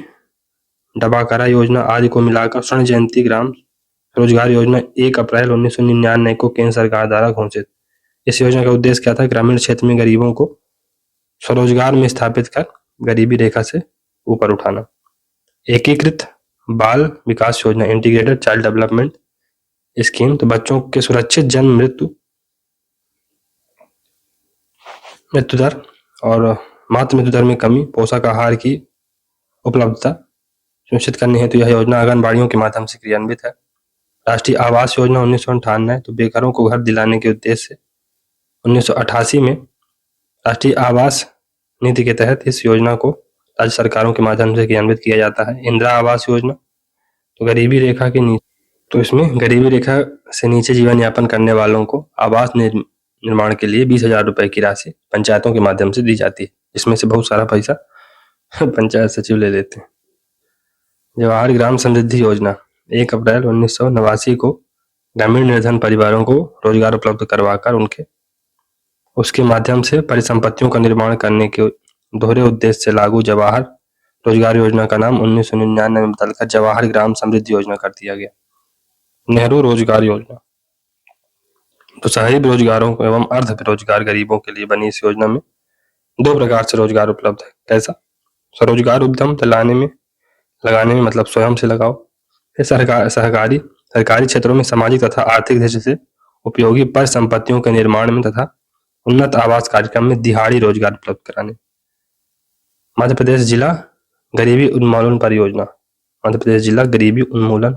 डबाकारा योजना आदि को मिलाकर स्वर्ण जयंती ग्राम स्वरोजगार योजना 1 अप्रैल 1999 को केंद्र सरकार द्वारा घोषित। इस योजना का उद्देश्य क्या था? ग्रामीण क्षेत्र में गरीबों को स्वरोजगार में स्थापित कर गरीबी रेखा से ऊपर उठाना। एकीकृत बाल विकास योजना, इंटीग्रेटेड चाइल्ड डेवलपमेंट स्कीम, तो बच्चों के सुरक्षित जन्म मृत्यु दर और मातृ मृत्यु दर में कमी, पोषक आहार की उपलब्धता सुनिश्चित करने हेतु यह योजना आंगनबाड़ियों के माध्यम से क्रियान्वित है। राष्ट्रीय आवास योजना 1998, तो बेघरों को घर दिलाने के उद्देश्य से 1988 में राष्ट्रीय आवास नीति के तहत इस योजना को राज्य सरकारों के माध्यम से क्रियान्वित किया जाता है। इंदिरा आवास योजना, तो गरीबी रेखा के नीचे, तो इसमें गरीबी रेखा से नीचे जीवन यापन करने वालों को आवास निर्माण के लिए 20,000 रुपए की राशि पंचायतों के माध्यम से दी जाती है, जिसमें से बहुत सारा पैसा पंचायत सचिव ले लेते हैं। जवाहर ग्राम समृद्धि योजना 1 अप्रैल 1989 को ग्रामीण निर्धन परिवारों को रोजगार उपलब्ध करवाकर उसके माध्यम से परिसंपत्तियों का निर्माण करने के दोहरे उद्देश्य से लागू जवाहर रोजगार योजना का नाम 1999 में बदलकर जवाहर ग्राम समृद्धि योजना कर दिया गया। नेहरू रोजगार योजना, तो शहरी बेरोजगारों को एवं अर्ध बेरोजगार गरीबों के लिए बनी इस योजना में 2 प्रकार से रोजगार उपलब्ध है। कैसा? स्वरोजगार उद्यम लगाने में मतलब स्वयं से लगाओ। फिर सरकारी क्षेत्रों में सामाजिक तथा आर्थिक दृष्टि से उपयोगी परिसंपत्तियों के निर्माण में तथा उन्नत आवास कार्यक्रम में दिहाड़ी रोजगार उपलब्ध कराने। मध्य प्रदेश जिला गरीबी उन्मूलन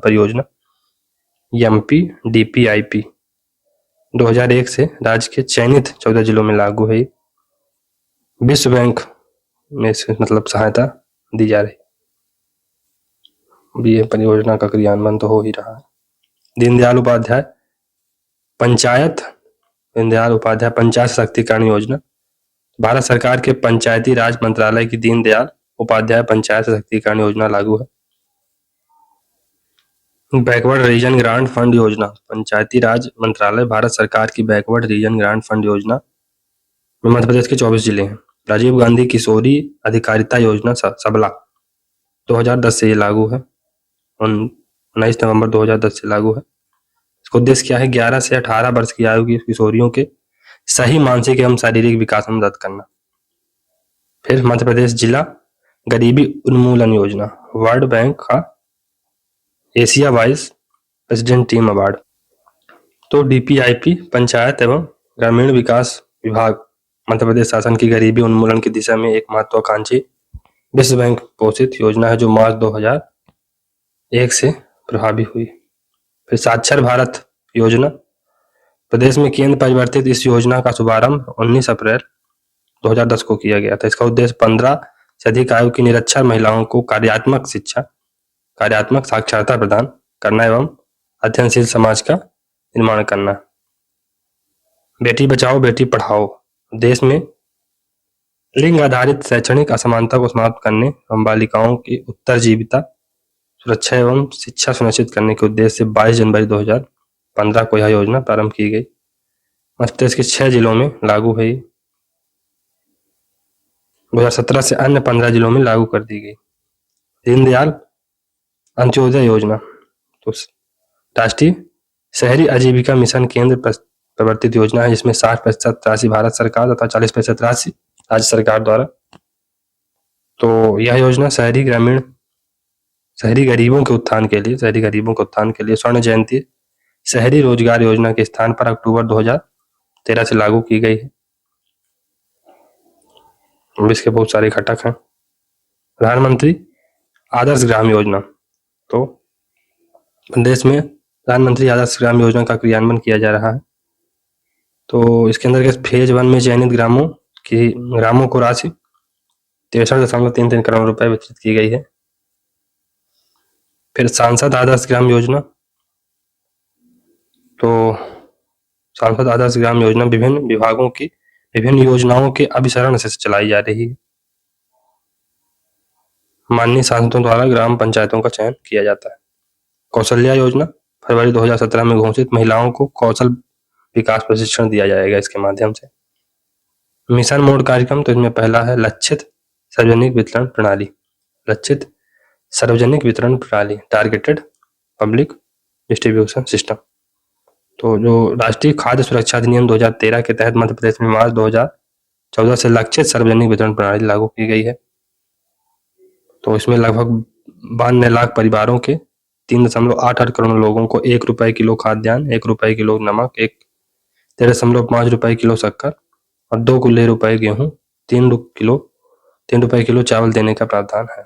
परियोजना MPDPIP 2001 से राज्य के चयनित 14 जिलों में लागू है। विश्व बैंक में मतलब सहायता दी जा रही। ये परियोजना का क्रियान्वयन तो हो ही रहा है। दीनदयाल उपाध्याय पंचायत सशक्तिकरण योजना, भारत सरकार के पंचायती राज मंत्रालय की दीनदयाल उपाध्याय पंचायत सशक्तिकरण योजना लागू है। बैकवर्ड रीजन ग्रांट फंड योजना, पंचायती राज मंत्रालय भारत सरकार की बैकवर्ड रीजन ग्रांट फंड योजना में मध्य प्रदेश के 24 जिले हैं। राजीव गांधी किशोरी अधिकारिता योजना सबला 2010 से ये लागू है, 19 नवंबर 2010 से लागू है। इसका उद्देश्य क्या है? 11 से 18 वर्ष की आयु की किशोरियों के सही मानसिक एवं शारीरिक विकास में मदद करना। फिर मध्य प्रदेश जिला गरीबी उन्मूलन योजना, वर्ल्ड बैंक का Asia vice president team award. तो डीपीआईपी पंचायत एवं ग्रामीण विकास विभाग मध्य प्रदेश शासन की गरीबी उन्मूलन की दिशा में एक महत्वाकांक्षी विश्व बैंक पोषित योजना है जो मार्च 2001 से प्रभावी हुई। फिर साक्षर भारत योजना, प्रदेश में केंद्र परिवर्तित इस योजना का शुभारंभ 19 अप्रैल 2010 को किया गया था। इसका उद्देश्य 15 से अधिक आयु की निरक्षर महिलाओं को कार्यात्मक शिक्षा, कार्यात्मक साक्षरता प्रदान करना एवं अध्ययनशील समाज का निर्माण करना। बेटी बचाओ बेटी पढ़ाओ, देश में लिंग आधारित शैक्षणिक असमानता को समाप्त करने एवं बालिकाओं की उत्तरजीविता, सुरक्षा एवं शिक्षा सुनिश्चित करने के उद्देश्य से 22 जनवरी 2015 को यह योजना प्रारंभ की गई। मध्य प्रदेश के 6 जिलों में लागू है। 2017 से अन्य 15 जिलों में लागू कर दी गई। दीनदयाल अंत्योदय योजना, तो राष्ट्रीय शहरी आजीविका मिशन केंद्र प्रवर्तित योजना है जिसमें 60% राशि भारत सरकार तथा 40% राशि राज्य सरकार द्वारा। तो यह योजना शहरी गरीबों के उत्थान के लिए स्वर्ण जयंती शहरी रोजगार योजना के स्थान पर अक्टूबर 2013 से लागू की गई है। इसके बहुत सारे घटक हैं। प्रधानमंत्री आदर्श ग्राम योजना, तो प्रदेश में प्रधानमंत्री आदर्श ग्राम योजना का क्रियान्वयन किया जा रहा है। तो इसके अंतर्गत फेज 1 में चयनित ग्रामों को राशि 63.33 करोड़ रुपए वितरित की गई है। फिर सांसद आदर्श ग्राम योजना, तो सांसद आदर्श ग्राम योजना विभिन्न विभागों की विभिन्न योजनाओं के अभिसरण से चलाई जा रही है। माननीय सांसदों द्वारा ग्राम पंचायतों का चयन किया जाता है। कौशल्या योजना, फरवरी 2017 में घोषित, महिलाओं को कौशल विकास प्रशिक्षण दिया जाएगा इसके माध्यम से। मिशन मोड कार्यक्रम, तो इसमें पहला है लक्षित सार्वजनिक वितरण प्रणाली, टारगेटेड पब्लिक डिस्ट्रीब्यूशन सिस्टम। तो जो राष्ट्रीय खाद्य सुरक्षा अधिनियम 2013 के तहत मध्य प्रदेश में मार्च 2014 से लक्षित सार्वजनिक वितरण प्रणाली लागू की गई है। तो इसमें लगभग 92 लाख परिवारों के 3.88 करोड़ लोगों को 1 रुपए किलो खाद्यान्न, 1 रुपए किलो नमक, 13.5 रुपए किलो शक्कर और 2 रुपए गेहूं, 3 रुपए किलो चावल देने का प्रावधान है।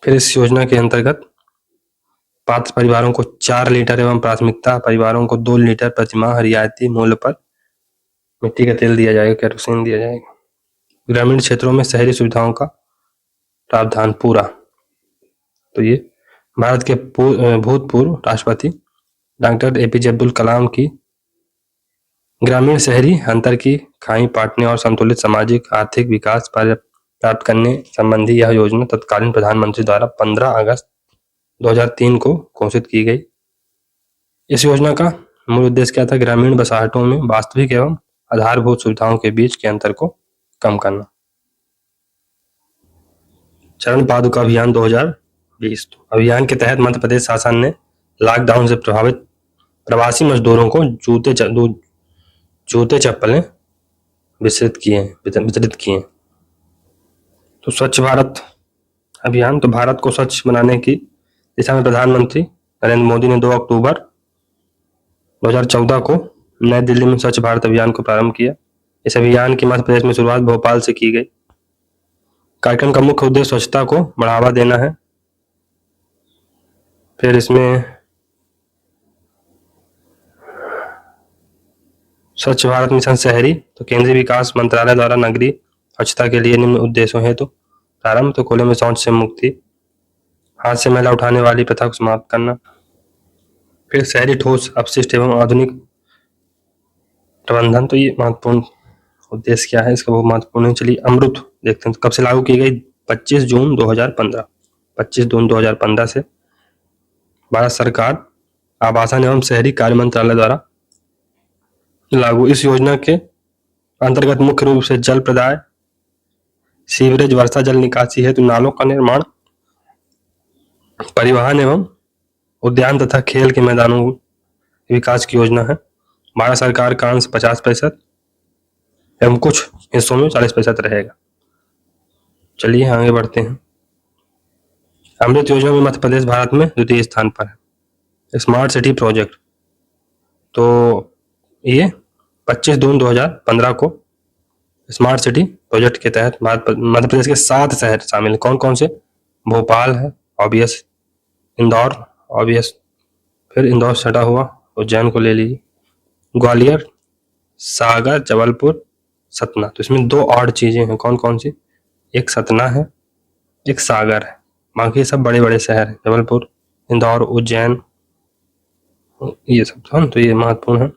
फिर इस योजना के अंतर्गत पात्र परिवारों को 4 लीटर एवं प्राथमिकता परिवारों को 2 लीटर प्रतिमाह रियायती मूल्य पर मिट्टी का तेल दिया जाएगा, केरोसिन दिया जाएगा। ग्रामीण क्षेत्रों में शहरी सुविधाओं का प्रावधान पूरा। तो ये भारत के भूतपूर्व राष्ट्रपति डॉक्टर एपीजे अब्दुल कलाम की ग्रामीण शहरी अंतर की खाई पाटने और संतुलित सामाजिक आर्थिक विकास प्राप्त करने संबंधी यह योजना तत्कालीन प्रधानमंत्री द्वारा 15 अगस्त 2003 को घोषित की गई। इस योजना का मूल उद्देश्य क्या था? ग्रामीण बसाहटों में वास्तविक एवं आधारभूत सुविधाओं के बीच के अंतर को कम करना। चरण पादुका अभियान 2020, अभियान के तहत मध्य प्रदेश शासन ने लॉकडाउन से प्रभावित प्रवासी मजदूरों को जूते चप्पलें वितरित किए। तो स्वच्छ भारत अभियान, तो भारत को स्वच्छ बनाने की दिशा में प्रधानमंत्री नरेंद्र मोदी ने 2 अक्टूबर 2014 को नई दिल्ली में स्वच्छ भारत अभियान को प्रारंभ किया। इस अभियान की मध्य प्रदेश में शुरुआत भोपाल से की गई। कार्यक्रम का मुख्य उद्देश्य स्वच्छता को बढ़ावा देना है। फिर इसमें स्वच्छ भारत मिशन शहरी, तो केंद्रीय विकास मंत्रालय द्वारा नगरीय स्वच्छता के लिए निम्न उद्देश्यों हेतु प्रारंभ, तो खुले में शौच से मुक्ति, हाथ से मैला उठाने वाली प्रथा को समाप्त करना। फिर शहरी ठोस अपशिष्ट एवं आधुनिक प्रबंधन, तो ये महत्वपूर्ण उद्देश्य क्या है इसका, बहुत महत्वपूर्ण है। चलिए अमृत देखते हैं, तो कब से लागू की गई? 25 जून 2015 से भारत सरकार आवासन एवं शहरी कार्य मंत्रालय द्वारा लागू। इस योजना के अंतर्गत मुख्य रूप से जल प्रदाय, सीवरेज, वर्षा जल निकासी हेतु नालों का निर्माण, परिवहन एवं उद्यान तथा खेल के मैदानों के विकास की योजना है। भारत सरकार का अंश 50% एवं कुछ हिस्सों में 40% रहेगा। चलिए आगे बढ़ते हैं। अमृत योजना में मध्य प्रदेश भारत में द्वितीय स्थान पर है। स्मार्ट सिटी प्रोजेक्ट, तो ये 25 जून 2015 को स्मार्ट सिटी प्रोजेक्ट के तहत मध्य प्रदेश के 7 शहर शामिल हैं। कौन कौन से? भोपाल है ऑब्वियस, इंदौर ऑब्वियस, फिर इंदौर सटा हुआ उज्जैन को ले लीजिए, ग्वालियर, सागर, जबलपुर, सतना। तो इसमें 2 और चीजें हैं। कौन कौन सी? एक सतना है, एक सागर है। बाकी सब बड़े बड़े शहर हैं, जबलपुर, इंदौर, उज्जैन, ये सब। तो ये महत्वपूर्ण है।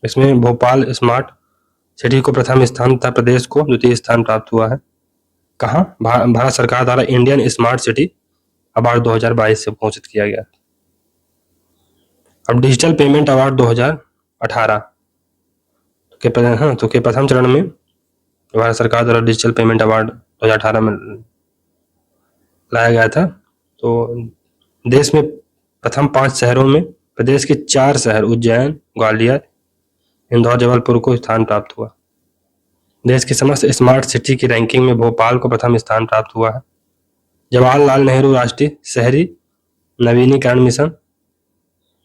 इसमें भोपाल स्मार्ट सिटी को प्रथम स्थान तथा प्रदेश को द्वितीय स्थान प्राप्त हुआ है। कहाँ? भारत सरकार द्वारा इंडियन स्मार्ट सिटी अवार्ड 2022 से घोषित किया गया। अब डिजिटल पेमेंट अवार्ड 2018 के प्रथम चरण में भारत सरकार द्वारा डिजिटल पेमेंट अवार्ड 2018 में लाया गया था। तो देश में प्रथम 5 शहरों में प्रदेश के 4 शहर उज्जैन, ग्वालियर, इंदौर, जबलपुर को स्थान प्राप्त हुआ। देश की समस्त स्मार्ट सिटी की रैंकिंग में भोपाल को प्रथम स्थान प्राप्त हुआ है। जवाहरलाल नेहरू राष्ट्रीय शहरी नवीनीकरण मिशन,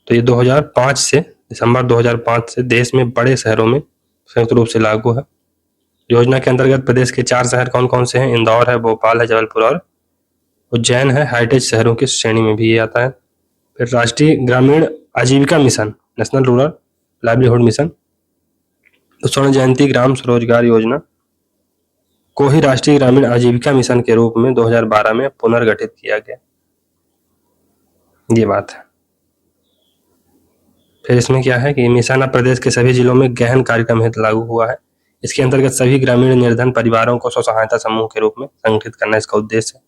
तो ये 2005 से दिसंबर 2005 से देश में बड़े शहरों में संयुक्त रूप से लागू है। योजना के अंतर्गत प्रदेश के 4 शहर कौन कौन से हैं? इंदौर है, भोपाल है, जबलपुर और उज्जैन है। हेरिटेज शहरों की श्रेणी में भी ये आता है। फिर राष्ट्रीय ग्रामीण आजीविका mission, national rural livelihood mission, तो स्वर्ण जयंती ग्राम स्वरोजगार योजना को ही राष्ट्रीय ग्रामीण आजीविका मिशन के रूप में 2012 में पुनर्गठित किया गया। ये बात है। फिर इसमें क्या है कि मिशन अब प्रदेश के सभी जिलों में गहन कार्यक्रम हेतु लागू हुआ है। इसके अंतर्गत सभी ग्रामीण निर्धन परिवारों को स्व सहायता समूह के रूप में संगठित करना इसका उद्देश्य है।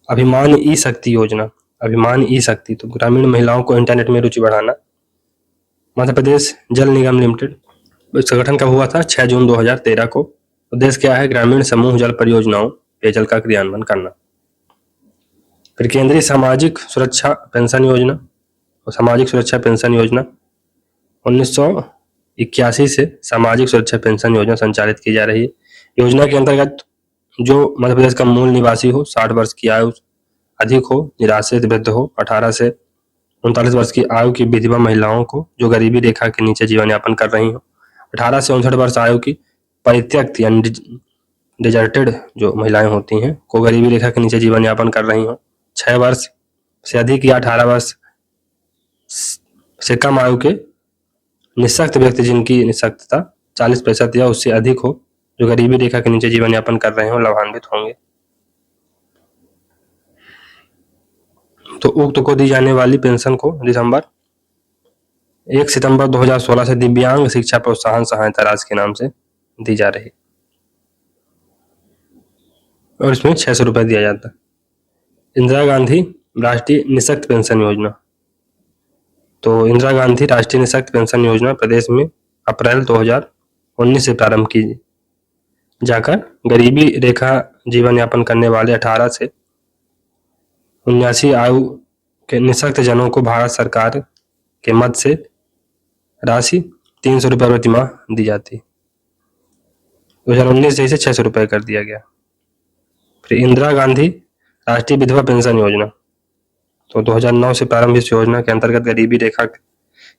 अभिमान ई शक्ति योजना, अभिमान ई शक्ति, तो ग्रामीण महिलाओं को इंटरनेट में रुचि बढ़ाना। मध्य प्रदेश जल निगम लिमिटेड, इसका गठन कब हुआ था? 6 जून 2013 को। उद्देश्य क्या है? ग्रामीण समूह जल परियोजनाओं पेयजल का क्रियान्वयन करना। फिर केंद्रीय सामाजिक सुरक्षा पेंशन योजना, सामाजिक सुरक्षा पेंशन योजना 1981 से सामाजिक सुरक्षा पेंशन योजना संचालित की जा रही है। योजना के अंतर्गत जो मध्य प्रदेश का मूल निवासी हो, 60 वर्ष की आयु अधिक हो, निराश्रित वृद्ध हो, 18 से 39 वर्ष की आयु की विधवा महिलाओं को जो गरीबी रेखा के नीचे जीवन यापन कर रही हो, 18 से 59 वर्ष आयु की परित्यक्त यानी डिजर्टेड जो महिलाएं होती हैं को गरीबी रेखा के नीचे जीवन यापन कर रही हो, 6 वर्ष से अधिक या 18 वर्ष से कम आयु के निःशक्त व्यक्ति जिनकी निःशक्तता 40% या उससे अधिक हो, जो गरीबी रेखा के नीचे जीवन यापन कर रहे हो, लाभान्वित होंगे। तो उक्त को दी जाने वाली पेंशन को 1 सितंबर 2016 से दिव्यांग शिक्षा प्रोत्साहन सहायता राशि के नाम से दी जा रही, और इसमें 600 रुपए दिया जाता है। इंदिरा गांधी राष्ट्रीय निःशक्त पेंशन योजना, तो इंदिरा गांधी राष्ट्रीय निःशक्त पेंशन योजना प्रदेश में अप्रैल 2019 से प्रारंभ की जाकर गरीबी रेखा जीवन यापन करने वाले 18 से 79 आयु के निःशक्त जनों को भारत सरकार के मद से राशि 300 रुपये प्रति माह दी जाती। 2019 से इसे 600 रुपये कर दिया गया। फिर इंदिरा गांधी राष्ट्रीय विधवा पेंशन योजना, तो 2009 से प्रारंभ इस योजना के अंतर्गत गरीबी रेखा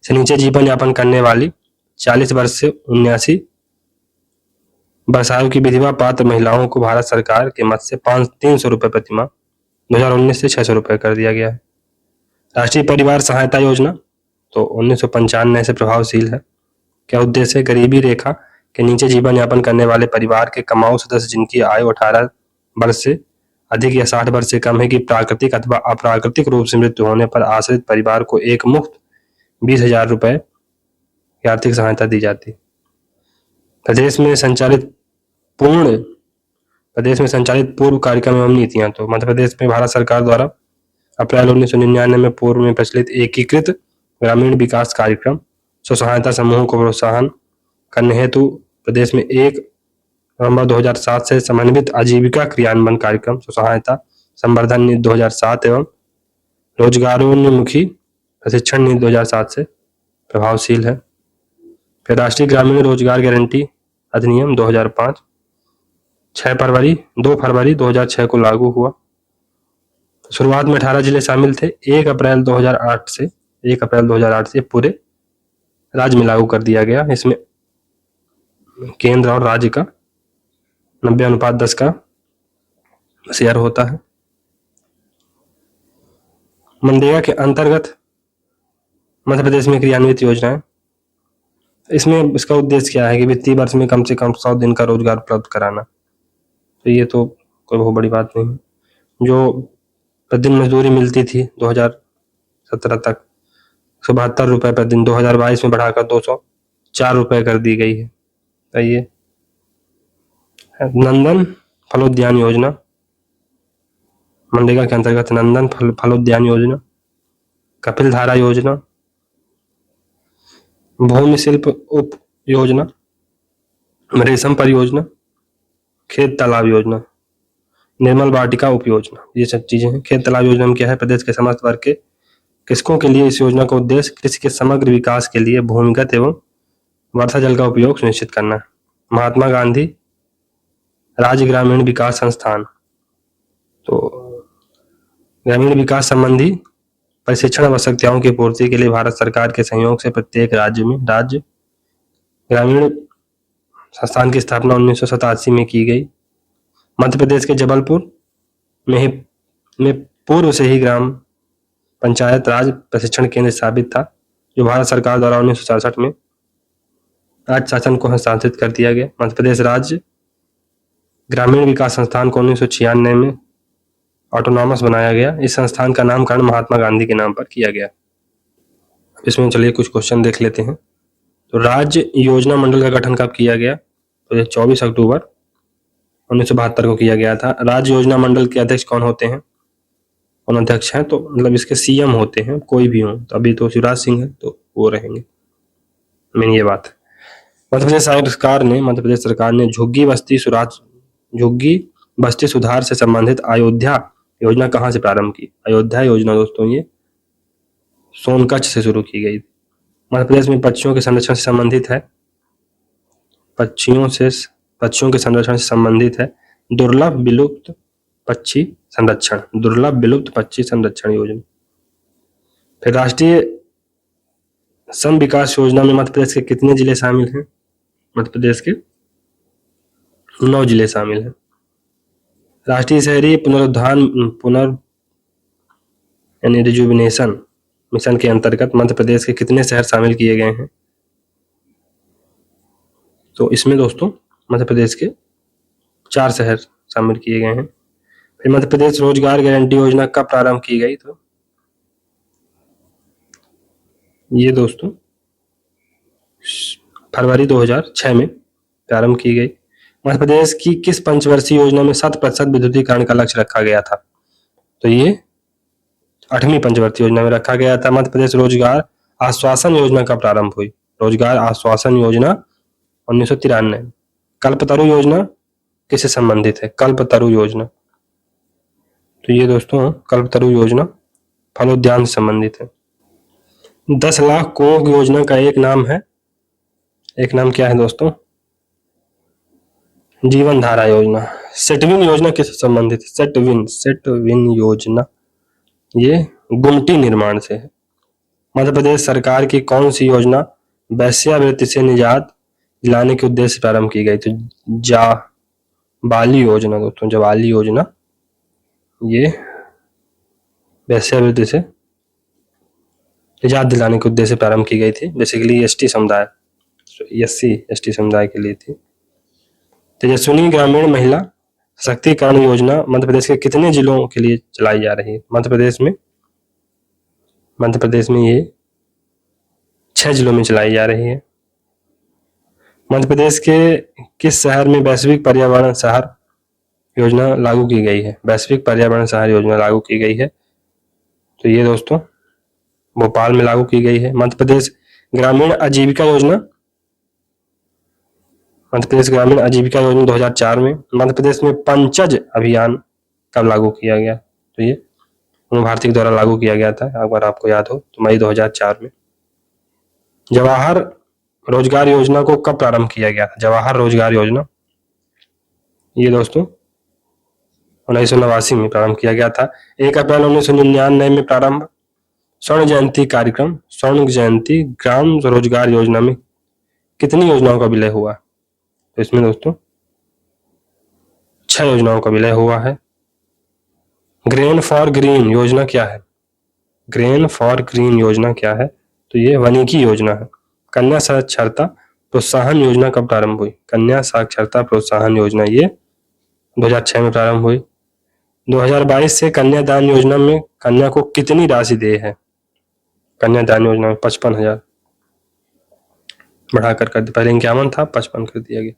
से नीचे जीवन यापन करने वाली 40 वर्ष से 79 वर्ष आयु की विधवा पात्र महिलाओं को भारत सरकार के मद से 300 रुपये प्रति माह 2019 से 600 रुपये कर दिया गया है। राष्ट्रीय परिवार सहायता योजना, तो 1995 से प्रभावशील है। क्या उद्देश्य है? गरीबी रेखा के नीचे जीवन यापन करने वाले परिवार के कमाऊ सदस्य जिनकी आयु 18 वर्ष से अधिक या 60 वर्ष से कम है की प्राकृतिक अथवा अप्राकृतिक रूप से मृत्यु होने पर आश्रित परिवार को एक मुफ्त 20,000 रुपए की आर्थिक सहायता दी जाती। प्रदेश में संचालित पूर्व कार्यक्रम एवं नीतियां, तो मध्य प्रदेश में भारत सरकार द्वारा अप्रैल 1999 में पूर्व में प्रचलित एकीकृत ग्रामीण विकास कार्यक्रम स्व सहायता समूहों को प्रोत्साहन करने हेतु प्रदेश में 1 नवंबर 2007 से समन्वित आजीविका क्रियान्वयन कार्यक्रम स्व सहायता संवर्धन नीति 2007 एवं रोजगारोन्मुखी प्रशिक्षण नीति 2007 से प्रभावशील है। फिर राष्ट्रीय ग्रामीण रोजगार गारंटी अधिनियम 2005 2 फरवरी 2006 को लागू हुआ। शुरुआत में 18 जिले शामिल थे। 1 अप्रैल 2008 से पूरे राज्य में लागू कर दिया गया। इसमें केंद्र और राज्य का 90:10 का शेयर होता है। मनरेगा के अंतर्गत मध्य प्रदेश में क्रियान्वित योजनाएं, इसमें इसका उद्देश्य क्या है कि वित्तीय वर्ष में कम से कम 100 दिन का रोजगार उपलब्ध कराना। तो ये तो कोई बहुत बड़ी बात नहीं है। जो प्रतिदिन मजदूरी मिलती थी 2017 तक 172 रुपये प्रतिदिन, 2022 में बढ़ाकर 204 रुपये कर दी गई है। तो ये नंदन फलोद्यान योजना, मनरेगा के अंतर्गत नंदन फलोद्यान योजना, कपिल धारा योजना, भूमि शिल्प उप योजना, रेशम परियोजना, खेत तालाब योजना, निर्मल वाटिका उप योजना, ये सब चीजें हैं। खेत तालाब योजना में क्या है, प्रदेश के समस्त वर्ग के कृषकों के लिए इस योजना का उद्देश्य कृषि के समग्र विकास के लिए भूमिगत एवं वर्षा जल का उपयोग सुनिश्चित करना है। महात्मा गांधी राज्य ग्रामीण विकास संस्थान, तो ग्रामीण विकास संबंधी प्रशिक्षण आवश्यकताओं की पूर्ति के लिए भारत सरकार के सहयोग से प्रत्येक राज्य में राज्य ग्रामीण संस्थान की स्थापना 1987 में की गई। मध्य प्रदेश के जबलपुर में पूर्व से ही ग्राम पंचायत राज प्रशिक्षण केंद्र स्थापित था, जो भारत सरकार द्वारा 1967 में राज्य शासन को हस्तांतरित कर दिया गया। मध्य प्रदेश राज्य ग्रामीण विकास संस्थान को 1996 में ऑटोनॉमस बनाया गया। इस संस्थान का नामकरण महात्मा गांधी के नाम पर किया गया। इसमें चलिए कुछ क्वेश्चन देख लेते हैं। तो राज्य योजना मंडल का गठन कब किया गया, तो ये 24 अक्टूबर 1972 को किया गया था। राज्य योजना मंडल के अध्यक्ष कौन होते हैं, कौन अध्यक्ष हैं, तो मतलब इसके सीएम होते हैं, कोई भी हो। तो अभी तो शिवराज सिंह है तो वो रहेंगे, मेन ये बात है। मध्य प्रदेश सरकार ने झुग्गी बस्ती सुधार से संबंधित अयोध्या योजना कहाँ से प्रारंभ की। अयोध्या योजना दोस्तों ये सोनकच्छ से शुरू की गई। मध्य प्रदेश में पक्षियों के संरक्षण से संबंधित है, पक्षियों के संरक्षण से संबंधित है दुर्लभ विलुप्त पक्षी संरक्षण योजना। फिर राष्ट्रीय सम विकास योजना में मध्य प्रदेश के कितने जिले शामिल हैं, मध्य प्रदेश के 9 जिले शामिल हैं। राष्ट्रीय शहरी रिजुविनेशन मिशन के अंतर्गत मध्य प्रदेश के कितने शहर शामिल किए गए हैं, तो इसमें दोस्तों मध्य प्रदेश के 4 शहर शामिल किए गए हैं। फिर मध्य प्रदेश रोजगार गारंटी योजना कब प्रारंभ की गई, तो ये दोस्तों फरवरी 2006 में प्रारंभ की गई। मध्य प्रदेश की किस पंचवर्षीय योजना में 100% विद्युतीकरण का लक्ष्य रखा गया था, तो ये 8वीं पंचवर्षीय योजना में रखा गया था। मध्य प्रदेश रोजगार आश्वासन योजना कब प्रारंभ हुई, रोजगार आश्वासन योजना 1993। कल्पतरु योजना किससे संबंधित है, कल्पतरु योजना, तो ये दोस्तों कल्पतरु योजना फलोद्यान से संबंधित है। 10 लाख कुओं योजना का एक नाम क्या है दोस्तों, जीवन धारा योजना। सेटविन योजना किससे संबंधित है, सेटविन योजना ये गुमटी निर्माण से है। मध्य प्रदेश सरकार की कौन सी योजना वेश्यावृत्ति से निजात दिलाने के उद्देश्य से प्रारंभ की गई, तो जाबाली योजना दोस्तों, जाबाली योजना ये वेश्यावृत्ति से निजात दिलाने के उद्देश्य से प्रारंभ की गई थी। बेसिकली एसटी समुदाय के लिए थी। तेजस्विनी ग्रामीण महिला सशक्तिकरण योजना मध्य प्रदेश के कितने जिलों के लिए चलाई जा रही है, मध्य प्रदेश में ये 6 जिलों में चलाई जा रही है। मध्य प्रदेश के किस शहर में वैश्विक पर्यावरण शहर योजना लागू की गई है, वैश्विक पर्यावरण शहर योजना लागू की गई है, तो ये दोस्तों भोपाल में लागू की गई है। मध्य प्रदेश ग्रामीण आजीविका योजना 2004 में। मध्य प्रदेश में पंचज अभियान कब लागू किया गया, तो ये उमा भारती के द्वारा लागू किया गया था, अगर आपको याद हो तो मई 2004 में। जवाहर रोजगार योजना को कब प्रारंभ किया गया था? जवाहर रोजगार योजना ये दोस्तों 1989 में प्रारंभ किया गया था। 1 अप्रैल 1999 में प्रारंभ। स्वर्ण जयंती कार्यक्रम, स्वर्ण जयंती ग्राम रोजगार योजना में कितनी योजनाओं का विलय हुआ? तो इसमें दोस्तों 6 योजनाओं का विलय हुआ है। ग्रेन फॉर ग्रीन योजना क्या है? ग्रेन फॉर ग्रीन योजना क्या है? तो ये वानिकी योजना है। कन्या साक्षरता प्रोत्साहन योजना कब प्रारंभ हुई? कन्या साक्षरता प्रोत्साहन योजना ये 2006 में प्रारंभ हुई। 2022 से कन्यादान योजना में कन्या को कितनी राशि दी है? कन्यादान योजना में 55,000 बढ़ाकर कर दिया, पहले 51 था, 55 कर दिया गया।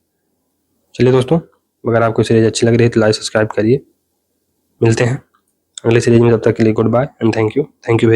चलिए दोस्तों, अगर आपको सीरीज अच्छी लग रही है तो लाइक सब्सक्राइब करिए। मिलते हैं अगले सीरीज में, तब तक के लिए goodbye and thank you very